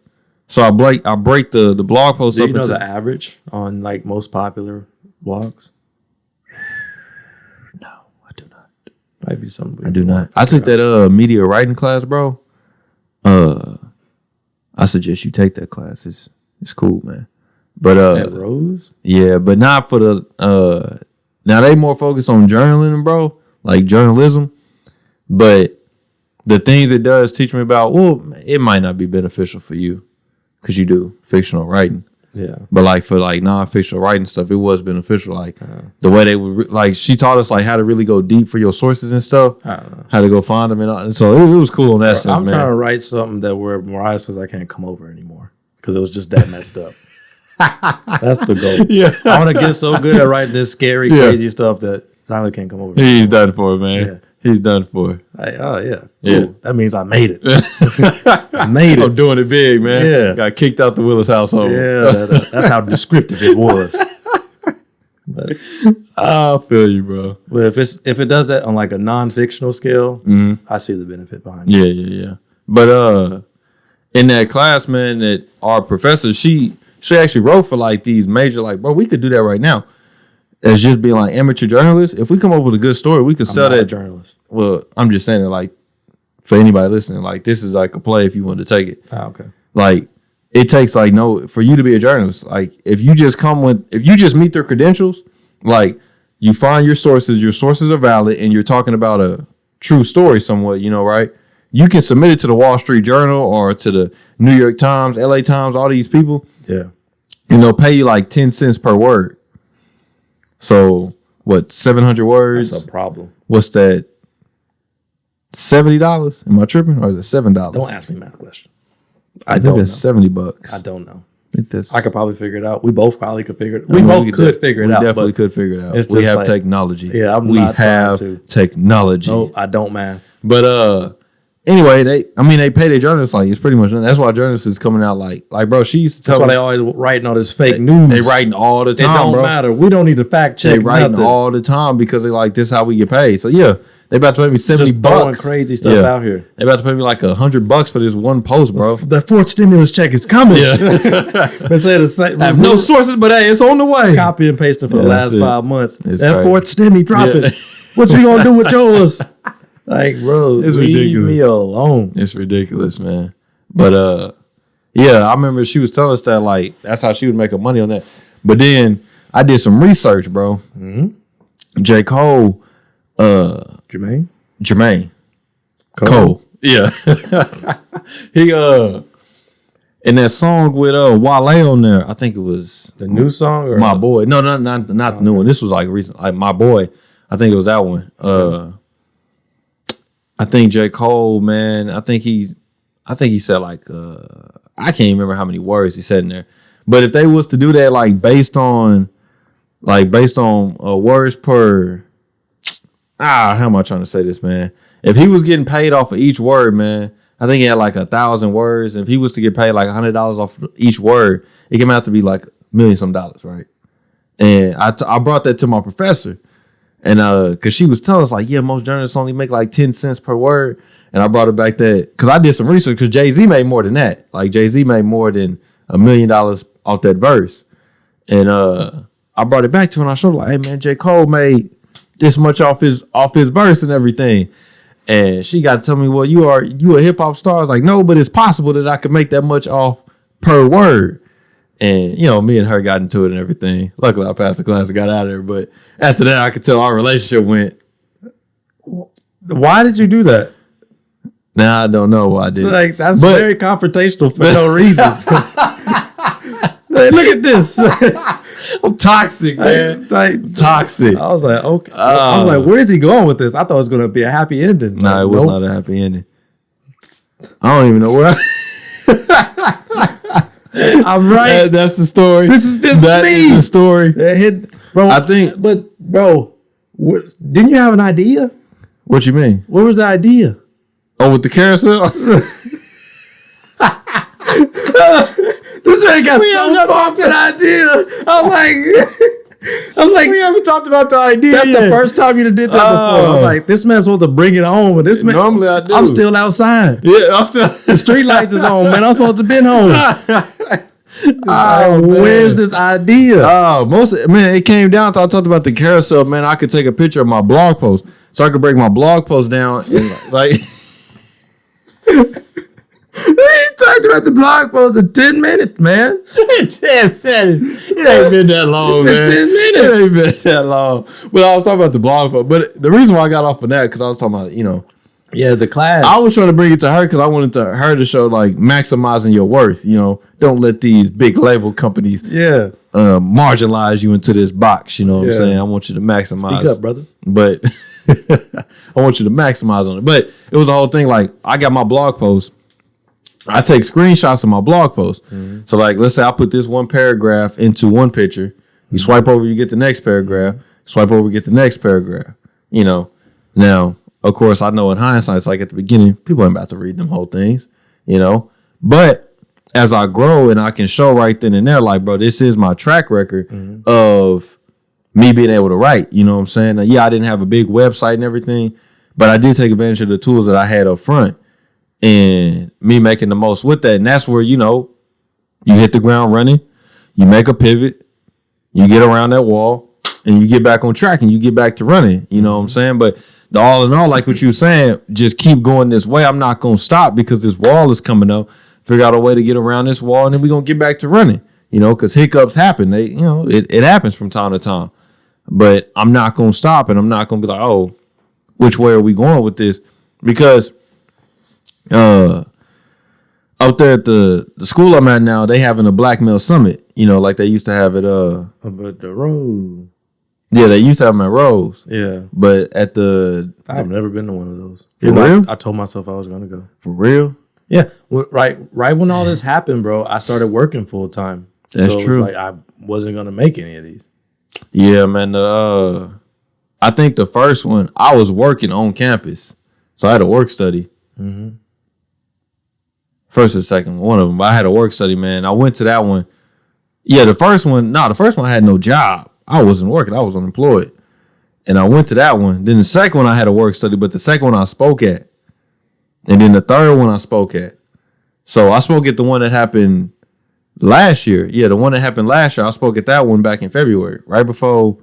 So I break the blog post up. Do you know the average on like most popular blogs? No, I do not. Might be something. I do not. I took that media writing class, bro. I suggest you take that class. It's cool, man. But at Rose? Yeah, but not for the now they more focused on journaling, bro, like journalism. But the things it does teach me about, well, it might not be beneficial for you because you do fictional writing. Yeah. But like for like non-fictional writing stuff, it was beneficial. Like the way they would like she taught us like how to really go deep for your sources and stuff. I don't know. How to go find them and so it was cool in that sense. I'm trying to write something that where Mariah says I can't come over anymore because it was just that messed up. That's the goal. Yeah. I want to get so good at writing this scary, crazy stuff that Zyler can't come over. He's done for it, man. Yeah. He's done for it. Oh yeah. Cool. Yeah. That means I made it. I made it. I'm doing it big, man. Yeah. Got kicked out the Williz household. Yeah. That's how descriptive it was. But I feel you, bro. But if it does that on like a non-fictional scale, I see the benefit behind it. Yeah. But in that class, man, that our professor, she actually wrote for like these major, like, bro, we could do that right now. As just being like amateur journalists, if we come up with a good story, we could sell that. Journalist. Well, I'm just saying that, like, for anybody listening, like, this is like a play if you want to take it. Oh, okay. Like, it takes like for you to be a journalist. Like, if you just meet their credentials, like, you find your sources are valid, and you're talking about a true story somewhat, you know, right? You can submit it to the Wall Street Journal or to the New York Times, LA Times, all these people. Yeah. And they'll pay you like 10 cents per word. So what? 700 words. That's a problem. What's that? $70? Am I tripping, or is it $7? Don't ask me math question. I think it's $70. I don't know. I could probably figure it out. We both probably could figure it. We both could figure it out. We definitely could figure it out. We have technology. Yeah, we have technology. No, I don't math. But anyway, they pay their journalists like it's pretty much. That's why journalists is coming out like bro. She used to tell. That's why they always writing all this fake news. They writing all the time. It don't matter. We don't need to fact check. They writing all the time because they like this is how we get paid. So yeah, they about to pay me $70. Just throwing crazy stuff out here. They about to pay me like $100 for this one post, bro. The fourth stimulus check is coming. Yeah. I have no sources, but hey, it's on the way. Copy and pasting for the last 5 months. It's that crazy. fourth stimmy dropping. Yeah. What you gonna do with yours? Like, bro, it's leave ridiculous. Me alone. It's ridiculous, man. But yeah, I remember she was telling us that like that's how she was making money on that. But then I did some research, bro. Mm-hmm. J. Cole, Jermaine Cole. Yeah. He in that song with Wale on there, I think it was the new song or My Boy. No, not the new one. This was like recent, like My Boy. I think it was that one. I think J. Cole, man, I think he said like I can't remember how many words he said in there. But if they was to do that like based on words per how am I trying to say this, man? If he was getting paid off of each word, man, I think he had like 1,000 words. If he was to get paid like $100 off of each word, it came out to be like $1 million some, right? And I brought that to my professor. And because she was telling us like, yeah, most journalists only make like 10 cents per word. And I brought it back that because I did some research because Jay-Z made more than that. Like Jay-Z made more than $1 million off that verse. And I brought it back to her and I showed her like, hey man, J. Cole made this much off his verse and everything. And she got to tell me, well, you a hip hop star. I was like, no, but it's possible that I could make that much off per word. And, you know, me and her got into it and everything. Luckily, I passed the class and got out of there. But after that, I could tell our relationship went. Why did you do that? Nah, I don't know why I did. Like, that's very confrontational for no reason. Like, look at this. I'm toxic, man. Toxic. I was like, okay. I was like, where's he going with this? I thought it was going to be a happy ending. Nah, it was not a happy ending. I don't even know where I'm right. That's the story. This is me. The story. Bro, I think. But, bro, didn't you have an idea? What you mean? What was the idea? Oh, with the carousel? This man got so fucked an idea. I'm like, I'm like, we haven't talked about the idea. That's the first time you did that before. I'm like, this man's supposed to bring it home, but this man, normally I do. I'm still outside. Yeah, I'm still. The street lights is on, man. I'm supposed to be home. Where's this idea? It came down to I talked about the carousel, man. I could take a picture of my blog post, so I could break my blog post down and like. We talked about the blog post in 10 minutes, man. 10 minutes. It ain't been that long, man. 10 minutes. It ain't been that long. But I was talking about the blog post. But the reason why I got off of that, because I was talking about, yeah, the class. I was trying to bring it to her because I wanted her to show like maximizing your worth. Don't let these big label companies marginalize you into this box. You know what I'm saying? I want you to maximize. Speak up, brother. But I want you to maximize on it. But it was the whole thing. Like I got my blog post. I take screenshots of my blog post. Mm-hmm. So like, let's say I put this one paragraph into one picture. You swipe over, you get the next paragraph. Swipe over, get the next paragraph. Now, of course, I know in hindsight, it's like at the beginning, people ain't about to read them whole things, But as I grow and I can show right then and there, like, bro, this is my track record of me being able to write. You know what I'm saying? Yeah, I didn't have a big website and everything, but I did take advantage of the tools that I had up front. And me making the most with that. And that's where, you hit the ground running, you make a pivot, you get around that wall, and you get back on track and you get back to running. You know what I'm saying? But the all in all, like what you were saying, just keep going this way. I'm not going to stop because this wall is coming up. Figure out a way to get around this wall, and then we're going to get back to running, because hiccups happen. They, it happens from time to time. But I'm not going to stop, and I'm not going to be like, oh, which way are we going with this? Because up there at the school I'm at now, they having a Black Male Summit, like they used to have it the Rose. Yeah, they used to have them at Rose. Yeah. But I've never been to one of those. For real? I told myself I was gonna go. For real? Yeah. Right when all this happened, bro, I started working full time. That's true. Like I wasn't gonna make any of these. Yeah, man. I think the first one, I was working on campus. So I had a work study. Mm-hmm. First or second, one of them. But I had a work study, man. I went to that one. Yeah, the first one I had no job. I wasn't working. I was unemployed. And I went to that one. Then the second one I had a work study, but the second one I spoke at. And then the third one I spoke at. So I spoke at the one that happened last year. Yeah, the one that happened last year. I spoke at that one back in February, right before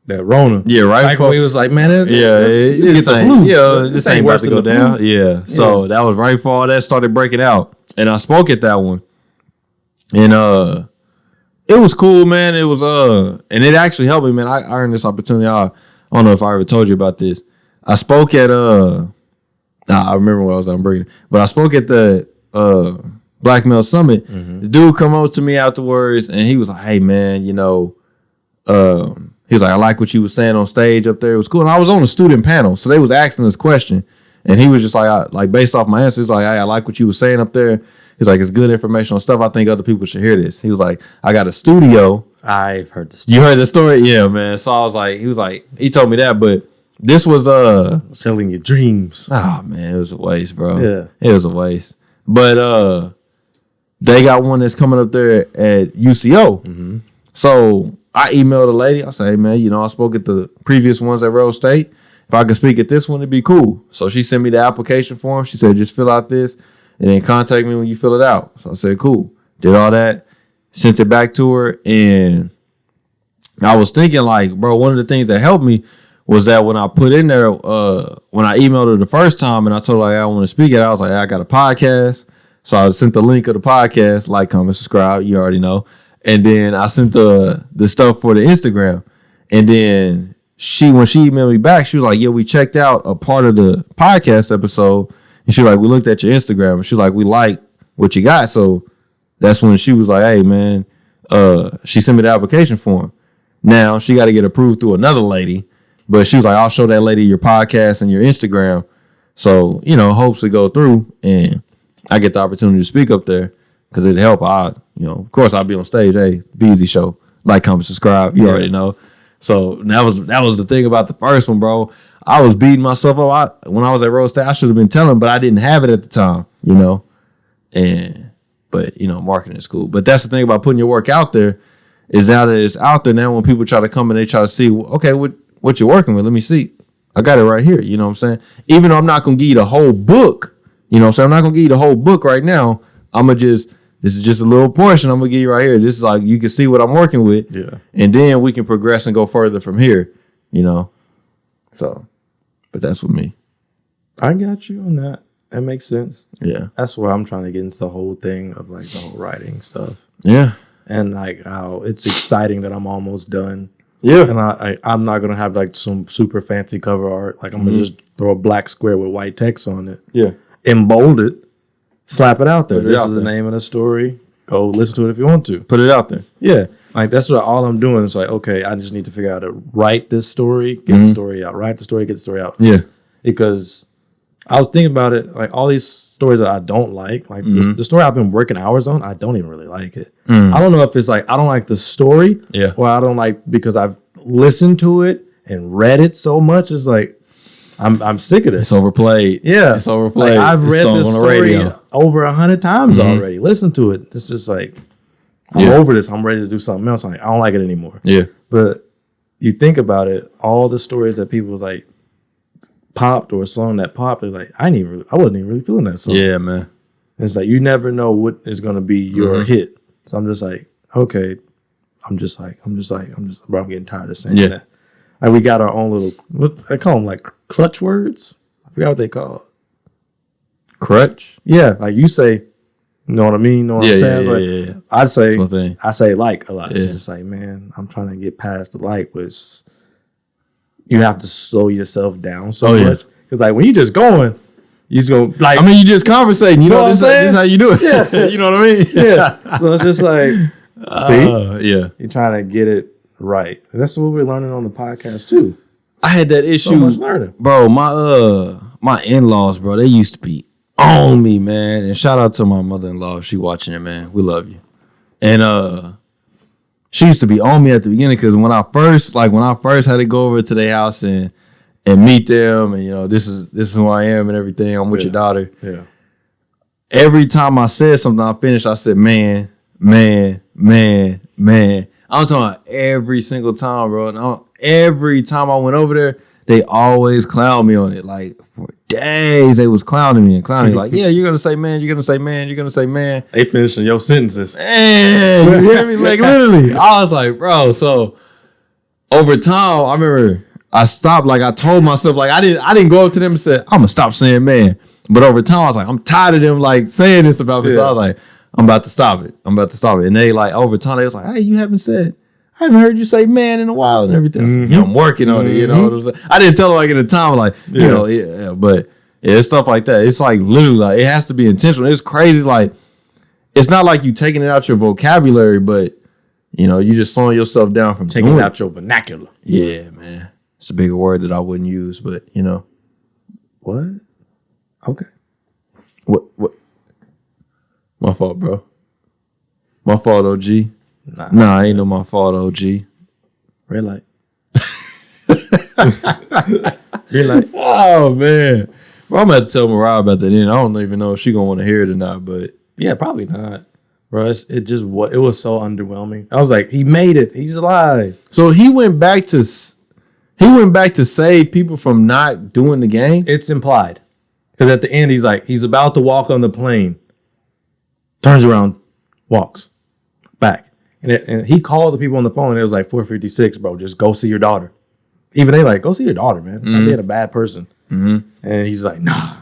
that Rona. Yeah, right. Like when he was like, man, this ain't about to go down. Yeah. So that was right before all that started breaking out. And I spoke at that one. And it was cool, man. It was and it actually helped me, man. I earned this opportunity. I don't know if I ever told you about this. I spoke at I remember what I was bringing, but I spoke at the Black Male Summit. Mm-hmm. The dude come up to me afterwards and he was like, hey man, he was like, I like what you were saying on stage up there. It was cool. And I was on a student panel, so they was asking this question. And he was just like, based off my answers, like, hey, I like what you were saying up there. He's like, it's good informational stuff. I think other people should hear this. He was like, I got a studio. I've heard the story. You heard the story? Yeah, man. So I was like, he told me that, but this was selling your dreams. Oh man, it was a waste, bro. Yeah. It was a waste. But they got one that's coming up there at UCO. Mm-hmm. So I emailed a lady. I said, hey, man, I spoke at the previous ones at Rose State. If I could speak at this one, it'd be cool. So she sent me the application form. She said, just fill out this and then contact me when you fill it out. So I said, cool. Did all that, sent it back to her. And I was thinking like, bro, one of the things that helped me was that when I put in there, when I emailed her the first time and I told her I want to speak it, I was like, I got a podcast. So I sent the link of the podcast, like, comment, subscribe. You already know. And then I sent the stuff for the Instagram. And then when she emailed me back, she was like, yeah, we checked out a part of the podcast episode. And she was like, we looked at your Instagram. And she was like, we like what you got. So that's when she was like, hey, man, she sent me the application form. Now she got to get approved through another lady. But she was like, I'll show that lady your podcast and your Instagram. So, hopes to go through and I get the opportunity to speak up there because it'd help. Of course, I'll be on stage. Hey, Be Eazy Show. Like, comment, subscribe. You already know. So that was the thing about the first one, bro. I was beating myself up. When I was at Rose State, I should have been telling, but I didn't have it at the time, But marketing is cool. But that's the thing about putting your work out there is now that it's out there now when people try to come and they try to see, okay, what you're working with, let me see. I got it right here. You know what I'm saying? Even though I'm not going to give you the whole book, you know what I'm saying? I'm not going to give you the whole book right now. This is just a little portion I'm going to give you right here. This is like, you can see what I'm working with. Yeah. And then we can progress and go further from here, you know? So, but that's with me. I got you on that. That makes sense. Yeah. That's where I'm trying to get into the whole thing of like the whole writing stuff. Yeah. And like how it's exciting that I'm almost done. Yeah. And I'm not going to have like some super fancy cover art. Like I'm going to just throw a black square with white text on it. Yeah. Embold it. Slap it out there. This is the there. name of the story. Go listen to it if you want to. Put it out there. Yeah. Like that's what all I'm doing. Is like, okay, I just need to figure out how to write this story, get the story out, write the story, get the story out. Yeah. Because I was thinking about it, like all these stories that I don't like the story I've been working hours on, I don't even really like it. I don't know if it's like I don't like the story, or I don't like because I've listened to it and read it so much. It's like I'm sick of this. It's overplayed. Yeah, it's overplayed. Like, I've read this story over 100 times already. Listened to it. It's just like I'm over this. I'm ready to do something else. I'm like, I don't like it anymore. Yeah, but you think about it, all the stories that people like popped or a song that popped, they're like, I wasn't even really feeling that song. Yeah, man. And it's like you never know what is gonna be your hit. So I'm just like, okay, I'm getting tired of saying that. Like we got our own little what I call them, like clutch words. I forgot what they call it. Crutch? Yeah, like you say, you know what I mean? Know what I'm saying? Yeah. I say like a lot. It's just like, man, I'm trying to get past the like, was you have to slow yourself down so much. Because like when you just going, you just go like, I mean, you just conversating. You know what I'm saying? This is how you do it. Yeah. You know what I mean? Yeah. So it's just like, see, yeah, you're trying to get it right. And that's what we're learning on the podcast too. I had that issue, so much learning, bro. My in-laws, bro, they used to be on me, man. And shout out to my mother-in-law if she watching it, man. We love you. And she used to be on me at the beginning because when I first had to go over to their house and meet them, and you know, this is who I am and everything. I'm with your daughter. Yeah. Every time I said something, I finished. I said, man. I'm talking about every single time, bro. And every time I went over there, they always clown me on it. Like for days, they was clowning me. Like, yeah, you're gonna say man, you're gonna say man, you're gonna say man. They finishing your sentences. Man, you hear me? Like literally, I was like, bro. So over time, I remember I stopped. Like I told myself, like I didn't go up to them and say, I'm gonna stop saying man. But over time, I was like, I'm tired of them like saying this about me. So I was like, I'm about to stop it. And they like over time, they was like, hey, I haven't heard you say man in a while and everything. Mm-hmm. Like, I'm working on it, you know what I'm saying? I didn't tell them like at the time, like, you know, but it's stuff like that. It's like literally like it has to be intentional. It's crazy. Like, it's not like you taking it out your vocabulary, but you know, you just slowing yourself down from taking it out your vernacular. Yeah, man. It's a bigger word that I wouldn't use, but you know. What? Okay. What? My fault, bro. My fault, OG. Nah, ain't no my fault, OG. Red light. Red light. Oh, man. Bro, I'm going to have to tell Mariah about that. I don't even know if she going to want to hear it or not, but. Yeah, probably not. Bro, it was so underwhelming. I was like, he made it. He's alive. So he went back to save people from not doing the game? It's implied. Because at the end, he's about to walk on the plane. Turns around, walks back. And he called the people on the phone, and it was like 4:56, bro. Just go see your daughter. Even they like, go see your daughter, man. It's like being a bad person. Mm-hmm. And he's like, nah.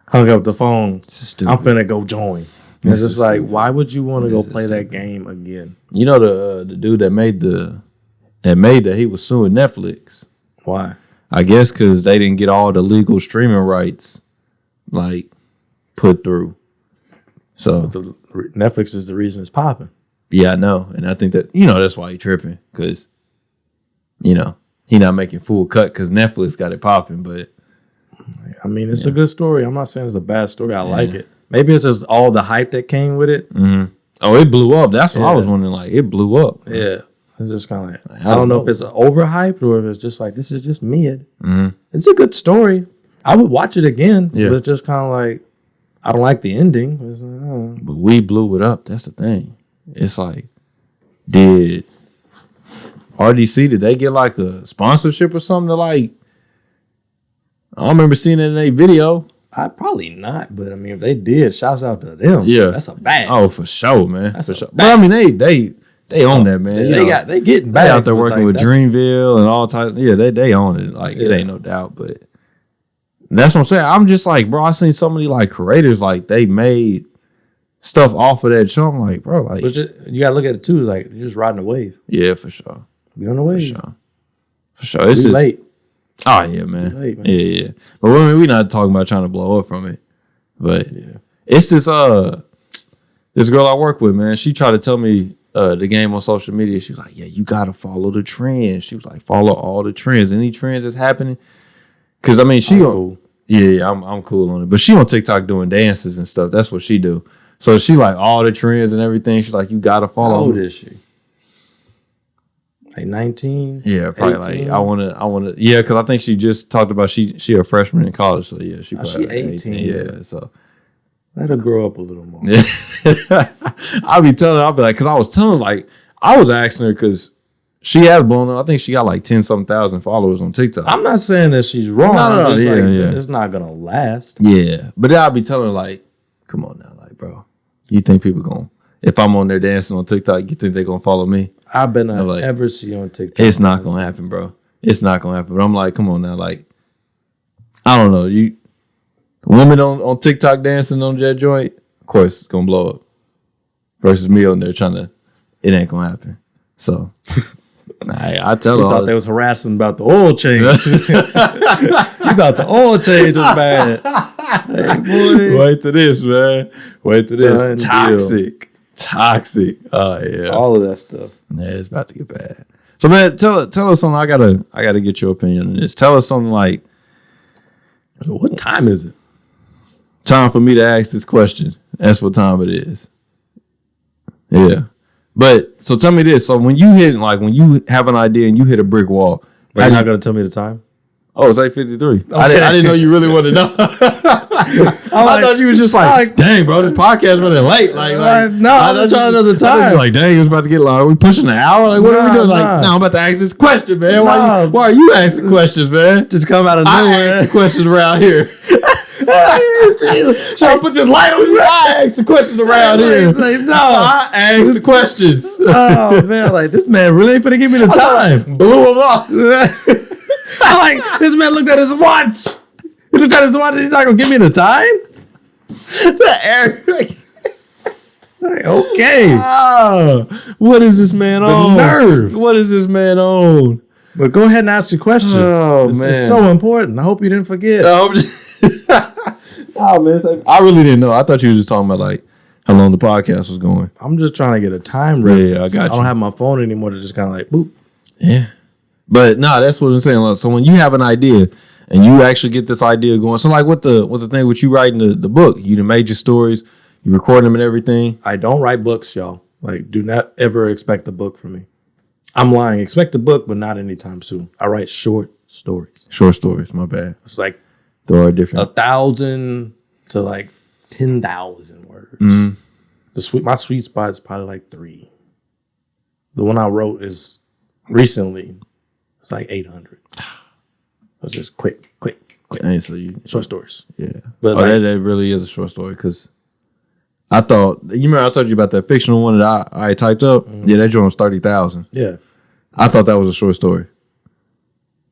Hung up the phone. I'm finna go join. And it's just like, why would you want to go play that game again? You know the dude that made that he was suing Netflix. Why? I guess because they didn't get all the legal streaming rights like put through. So Netflix is the reason it's popping. Yeah, I know. And I think that, you know, that's why he tripping. Because, you know, he not making full cut because Netflix got it popping. But, I mean, it's a good story. I'm not saying it's a bad story. I like it. Maybe it's just all the hype that came with it. Mm-hmm. Oh, it blew up. That's what I was wondering. Like, it blew up. Yeah. It's just kind of like, I don't know if it's overhyped or if it's just like, this is just mid. Mm-hmm. It's a good story. I would watch it again. But it's just kind of like, I don't like the ending. But we blew it up. That's the thing. It's like Did RDC, did they get like a sponsorship or something to like? I don't remember seeing it in a video. Probably not, but I mean, if they did, shouts out to them. Yeah, that's a bag. Oh, for sure, man. That's for a sure. bag. But I mean, they own that, man. They getting back. They out there working with Dreamville and all types. Yeah, they own it. Like it ain't no doubt. But that's what I'm saying. I'm just like, bro, I seen so many like creators like they made stuff off of that show. I'm like, bro, like you gotta look at it too. Like you're just riding a wave. Yeah, for sure. You're on the wave. For sure. It's just late. Oh yeah, man. Late, man. Yeah. But we're not talking about trying to blow up from it. But it's this girl I work with, man. She tried to tell me the game on social media. She was like, yeah, you gotta follow the trends. She was like, follow all the trends. Any trends that's happening. Cause I mean she cool. I'm cool on it. But she on TikTok doing dances and stuff. That's what she do. So she like all the trends and everything. She's like, you gotta follow. How old is she? Like 19? Yeah, probably 18? Like I wanna yeah, because I think she just talked about she a freshman in college, so yeah, she probably like 18. Yeah, so let her grow up a little more. Yeah. I'll be like, because I was telling her, like, I was asking her because she has blown up. I think she got like 10-something thousand followers on TikTok. I'm not saying that she's wrong. No, it's not gonna last. Yeah, but then I'll be telling her like, come on now, like, bro, you think people gonna, if I'm on there dancing on TikTok, you think they're gonna follow me? I've been like, ever see on TikTok. It's not gonna happen, bro. It's not gonna happen. But I'm like, come on now, like, I don't know. You women on TikTok dancing on that joint, of course it's gonna blow up. Versus me on there trying to, it ain't gonna happen. So I tell her. You thought they was harassing about the oil change. You thought the oil change was bad. Hey, boy. Wait to this, man. Wait to this. Toxic. Oh yeah. All of that stuff. Yeah, it's about to get bad. So man, tell us something. I gotta get your opinion on this. Tell us something like, what time is it? Time for me to ask this question. That's what time it is. Yeah. But so tell me this. So when you have an idea and you hit a brick wall, you're not gonna tell me the time? Oh, it's 8:53. Okay. I didn't know you really wanted to know. I thought you was just like, dang, bro, this podcast running late. No, I'm not trying to know the time. Like, dang, it was about to get long. Are we pushing an hour? Like, what are we doing? Like, no, I'm about to ask this question, man. Why are you asking questions, man? Just come out of nowhere. I ask the questions around here. Trying to put this light on you. I ask the questions around here. No, I ask the questions. Oh man, like this man really ain't finna give me the time. Blew him off. I'm like, this man looked at his watch. He looked at his watch and he's not gonna give me the time? Like, okay. What is this man on? The nerve. What is this man on? But go ahead and ask your question. Oh, man. It's so important. I hope you didn't forget. Oh, man. I really didn't know. I thought you were just talking about like how long the podcast was going. I'm just trying to get a time reference. Yeah, I got you. I don't have my phone anymore to just kind of like, boop. Yeah. But no, that's what I'm saying. So when you have an idea and you actually get this idea going, so like with the thing with you writing the book, you done made your stories, you record them and everything. I don't write books, y'all. Like, do not ever expect a book from me. I'm lying. Expect a book, but not anytime soon. I write short stories. Short stories, my bad. It's like there are different 1,000 to like 10,000 words. Mm-hmm. My sweet spot is probably like 3. The one I wrote is recently. It's like 800. It's just quick. Short stories. Yeah. But that really is a short story because I thought, you remember I told you about that fictional one that I typed up? Mm-hmm. Yeah, that joint was 30,000. Yeah. I thought that was a short story.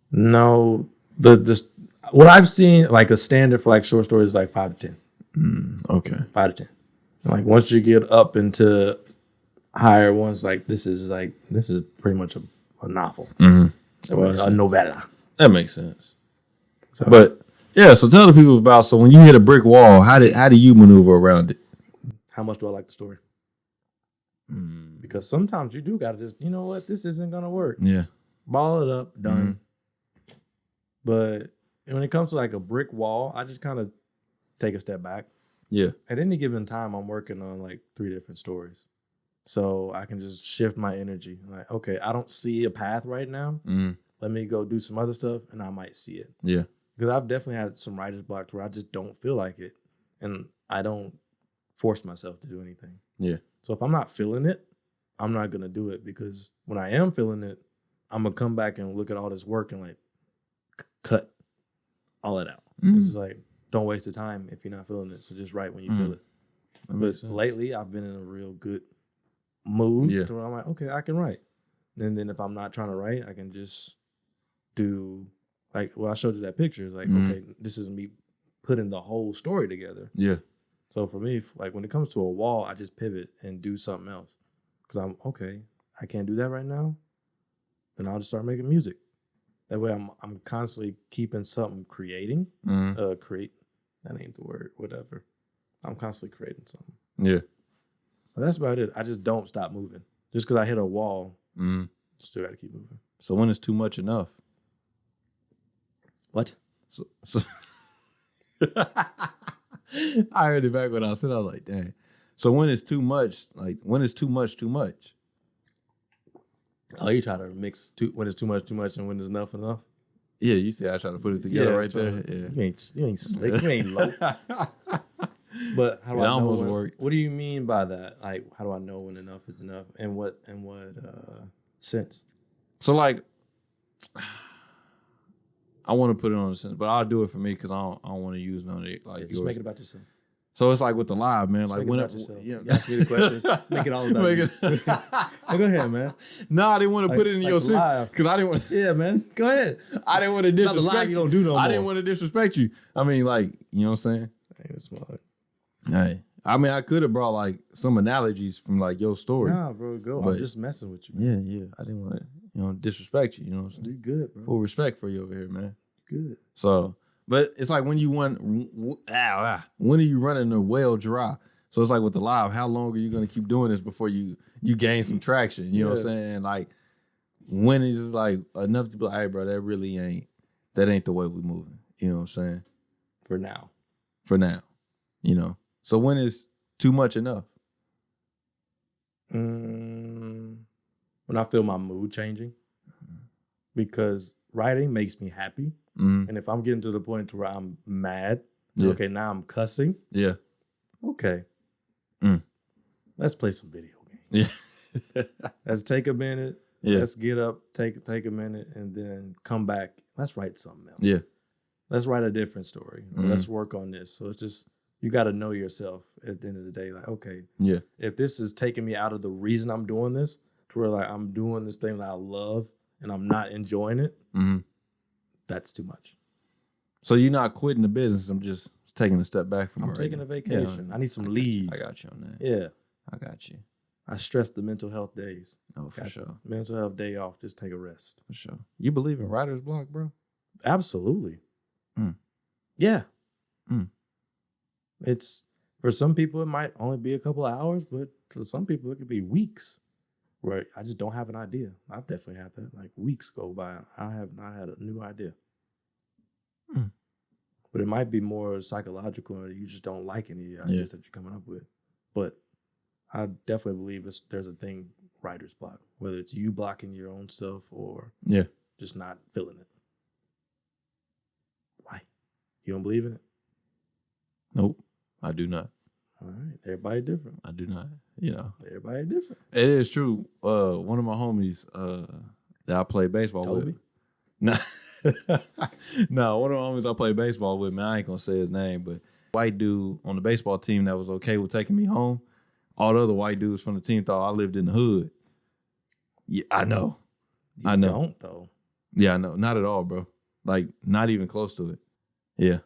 No. What I've seen, like a standard for like short stories is like 5 to 10. Okay. 5 to 10. Like once you get up into higher ones, like this is pretty much a novel. Mm-hmm. Or a novella. That makes sense. So, but yeah, so tell the people about, so when you hit a brick wall, how do you maneuver around it? How much do I like the story? Because sometimes you do gotta just, you know what, this isn't gonna work. Yeah. Ball it up, done. Mm-hmm. But when it comes to like a brick wall, I just kind of take a step back. Yeah. At any given time, I'm working on like 3 different stories. So I can just shift my energy. Like, okay, I don't see a path right now. Mm-hmm. Let me go do some other stuff and I might see it. Yeah. Because I've definitely had some writer's blocks where I just don't feel like it. And I don't force myself to do anything. Yeah. So if I'm not feeling it, I'm not gonna do it, because when I am feeling it, I'm gonna come back and look at all this work and like cut all that out. It's just like, don't waste the time if you're not feeling it. So just write when you feel it. But lately, I've been in a real good mood to where I'm like, okay, I can write. And then if I'm not trying to write, I can just do like, well, I showed you that picture. It's like, okay, this is me putting the whole story together. Yeah. So for me, like when it comes to a wall, I just pivot and do something else. Because I'm, okay, I can't do that right now. Then I'll just start making music. That way I'm constantly keeping something creating. Create, that ain't the word, whatever. I'm constantly creating something. Yeah. But that's about it. I just don't stop moving. Just because I hit a wall, still got to keep moving. So when is too much enough? What? So I heard it back when I said, I was like, dang. So when is too much? Like, when is too much too much? Oh, you try to mix when it's too much, and when it's enough. Yeah, you see, I try to put it together right there. Yeah, you ain't slick, you ain't low. But how do I know almost when, worked. What do you mean by that? Like, how do I know when enough is enough, and what sense? So like, I want to put it on a sense, but I'll do it for me because I don't want to use none of it. Like, just make it about yourself. So it's like with the live, man. Just like when you ask me the question, make it all about you. Go ahead, man. No, I didn't want to put it in your sense because I didn't want. Yeah, man. Go ahead. I didn't want to disrespect the live you. Don't do no more. I didn't want to disrespect you. I mean, like, you know what I'm saying? Ain't smart. Hey, I mean, I could have brought like some analogies from like your story. Nah, bro, go. I'm just messing with you, man. Yeah. I didn't want to, disrespect you. You know what I'm saying? You good, bro. Full respect for you over here, man. Good. So. But it's like when you when are you running the well dry? So it's like with the live, how long are you going to keep doing this before you gain some traction? You know what I'm saying? Like when is like enough to be like, hey, bro, that ain't the way we moving. You know what I'm saying? For now. So when is too much enough? When I feel my mood changing, because writing makes me happy. And if I'm getting to the point where I'm mad, okay, now I'm cussing. Yeah. Okay. Let's play some video games. Yeah. Let's take a minute. Yeah. Let's get up, take a minute, and then come back. Let's write something else. Yeah. Let's write a different story. Let's work on this. So it's just, you got to know yourself at the end of the day. Like, okay, yeah, if this is taking me out of the reason I'm doing this, to where like I'm doing this thing that I love and I'm not enjoying it, that's too much. So you're not quitting the business. I'm just taking a step back from it. I'm taking a vacation. Yeah, I need some leave. I got you on that. Yeah. I got you. I stress the mental health days. Oh, for sure. Mental health day off. Just take a rest. For sure. You believe in writer's block, bro? Absolutely. Yeah. It's, for some people, it might only be a couple of hours, but for some people, it could be weeks. Where I just don't have an idea. I've definitely had that. Like weeks go by, I have not had a new idea. But it might be more psychological, or you just don't like any ideas that you're coming up with. But I definitely believe there's a thing, writer's block, whether it's you blocking your own stuff or just not feeling it. Why? You don't believe in it? Nope, I do not. All right, everybody different. I do not, Everybody different. It is true. One of my homies that I play baseball with. No, one of my homies I play baseball with, man, I ain't gonna say his name, but white dude on the baseball team that was okay with taking me home. All the other white dudes from the team thought I lived in the hood. Yeah, I know. You don't, though. Yeah, I know. Not at all, bro. Like, not even close to it. Yeah.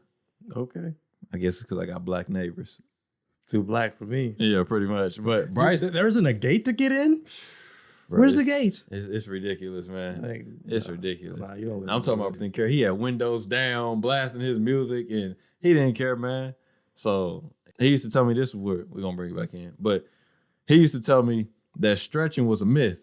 Okay. I guess it's because I got black neighbors. Too black for me. Yeah, pretty much. But Bryce, there isn't a gate to get in? Bro, where's the gate? It's ridiculous, man. Like, it's ridiculous. Nah, you don't I'm talking about didn't care. He had windows down, blasting his music, and he didn't care, man. So he used to tell me, this is where we're going to bring it back in, but he used to tell me that stretching was a myth.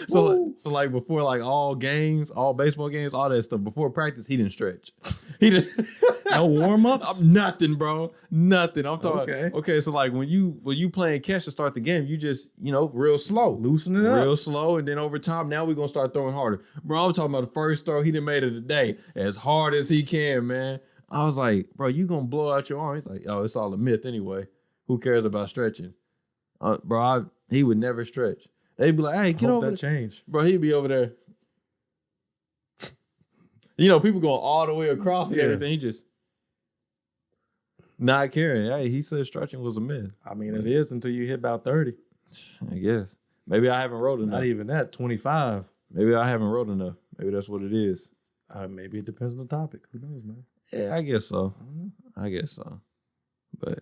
So like before, like all baseball games, all that stuff, before practice, he didn't stretch. He didn't. No warm-ups? Nothing, bro. Nothing. I'm talking. Okay, so like when you playing catch to start the game, you just, real slow. Loosen it up. Real slow, and then over time, now we're going to start throwing harder. Bro, I'm talking about the first throw he done made of the day, as hard as he can, man. I was like, bro, you going to blow out your arm? He's like, oh, it's all a myth anyway. Who cares about stretching? Bro, he would never stretch. They'd be like, hey, get over there. Change. Bro, he'd be over there. You know, people going all the way across and everything. He just not caring. Hey, he said stretching was a myth. I mean, it is until you hit about 30. I guess. Maybe I haven't wrote enough. Not even that, 25. Maybe I haven't wrote enough. Maybe that's what it is. Maybe it depends on the topic. Who knows, man? Yeah, I guess so. I guess so. But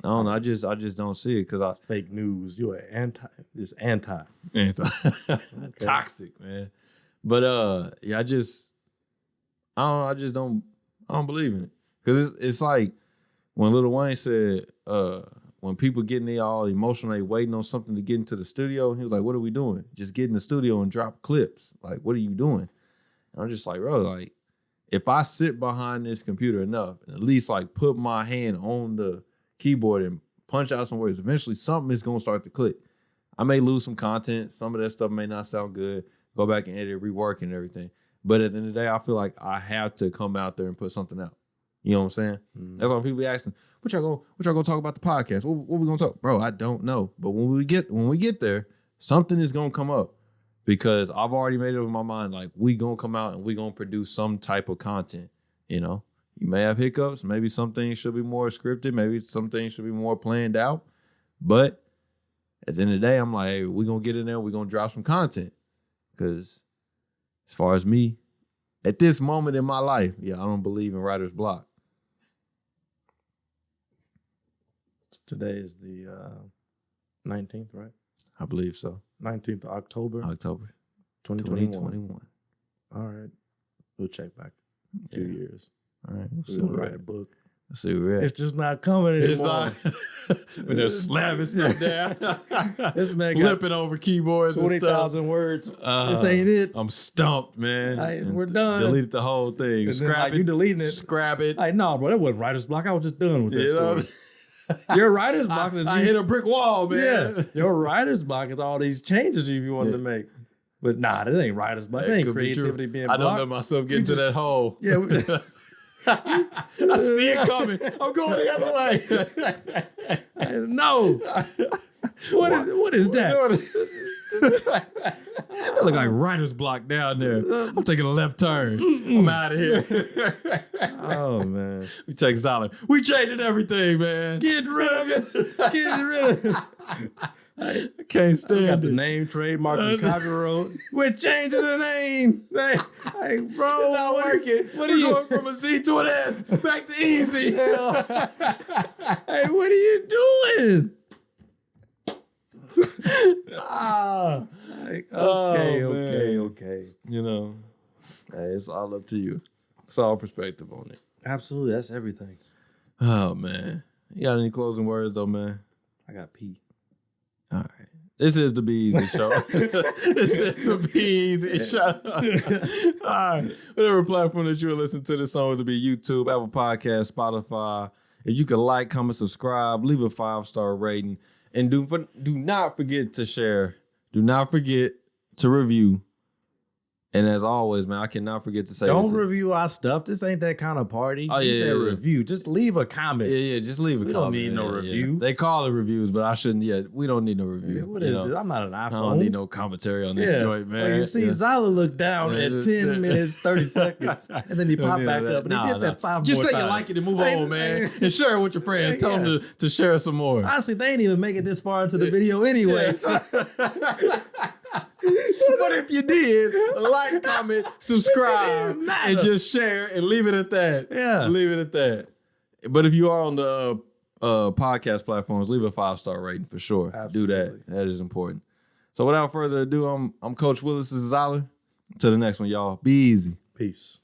I don't know. I just don't see it because fake news. You're anti. Okay. Toxic, man. But yeah, I don't believe in it. Because it's like when Lil Wayne said, when people getting all emotional, they waiting on something to get into the studio. He was like, what are we doing? Just get in the studio and drop clips. Like, what are you doing? And I'm just like, bro, like, if I sit behind this computer enough and at least like put my hand on the keyboard and punch out some words, eventually something is going to start to click. I may lose some content. Some of that stuff may not sound good. Go back and edit, rework and everything. But at the end of the day, I feel like I have to come out there and put something out. You know what I'm saying? Mm-hmm. That's why people be asking, what y'all gonna talk about the podcast? What we gonna talk? Bro, I don't know. But when we get there, something is gonna come up. Because I've already made it up in my mind, like, we gonna come out and we gonna produce some type of content. You know, you may have hiccups. Maybe some things should be more scripted. Maybe some things should be more planned out. But at the end of the day, I'm like, hey, we gonna get in there. We gonna drop some content. Because as far as me, at this moment in my life, yeah, I don't believe in writer's block. Today is the 19th, right? I believe so. 19th of October. 2021. All right. We'll check back 2 years. All right. We'll write a book. Let's see where we're at. It's just not coming anymore. When they're slamming stuff down. This man flipping over keyboards 20,000 words. This ain't it. I'm stumped, man. We're done. Deleted the whole thing. And scrap it. You deleting it. Scrap it. No, bro, that wasn't writer's block. I was just done with this story. Your writer's block is I hit a brick wall, man. Yeah, your writer's block is all these changes you wanted to make. But that ain't writer's block. That ain't creativity being blocked. I don't let myself get into that hole. Yeah. I see it coming. I'm going the other way. No. What is that? That look like writer's block down there. I'm taking a left turn. I'm out of here. Oh, man. We take Zyler. We changing everything, man. Get rid of it. Get rid of it. I can't stand it. Got the name, trademark, and copyright. We're changing the name. Hey, bro, it's not working. What are you going from a Z to an S? Back to Eazy. Hey, what are you doing? Okay. You know, hey, it's all up to you. It's all perspective on it. Absolutely, that's everything. Oh man, you got any closing words though, man? I got pee. All right. This is the Be Eazy Show. This is the Be Eazy Show. All right. Whatever platform that you are listening to this on, whether it be YouTube, Apple Podcasts, Spotify. If you could like, comment, subscribe, leave a 5-star rating. And do not forget to share. Do not forget to review. And as always, man, I cannot forget to say don't review our stuff. This ain't that kind of party. Oh, yeah, review. Just leave a comment. Yeah, just leave a comment. We don't need no review. Yeah. They call it reviews, but I shouldn't. Yeah, we don't need no review. Yeah, what is this? I'm not an iPhone. I don't need no commentary on this joint, man. Well, you see, Zyler looked down at 10 minutes, 30 seconds, and then he popped back up, and he did that 5 more times. Just say you like it and move on, man. And share it with your friends. Tell them to share some more. Honestly, they ain't even make it this far into the video anyway. So. But if you did, like, comment, subscribe, and just share and leave it at that. Yeah. Leave it at that. But if you are on the podcast platforms, leave a 5-star rating for sure. Absolutely. Do that. That is important. So without further ado, I'm Coach Williz Zyler. To the next one, y'all. Be easy. Peace.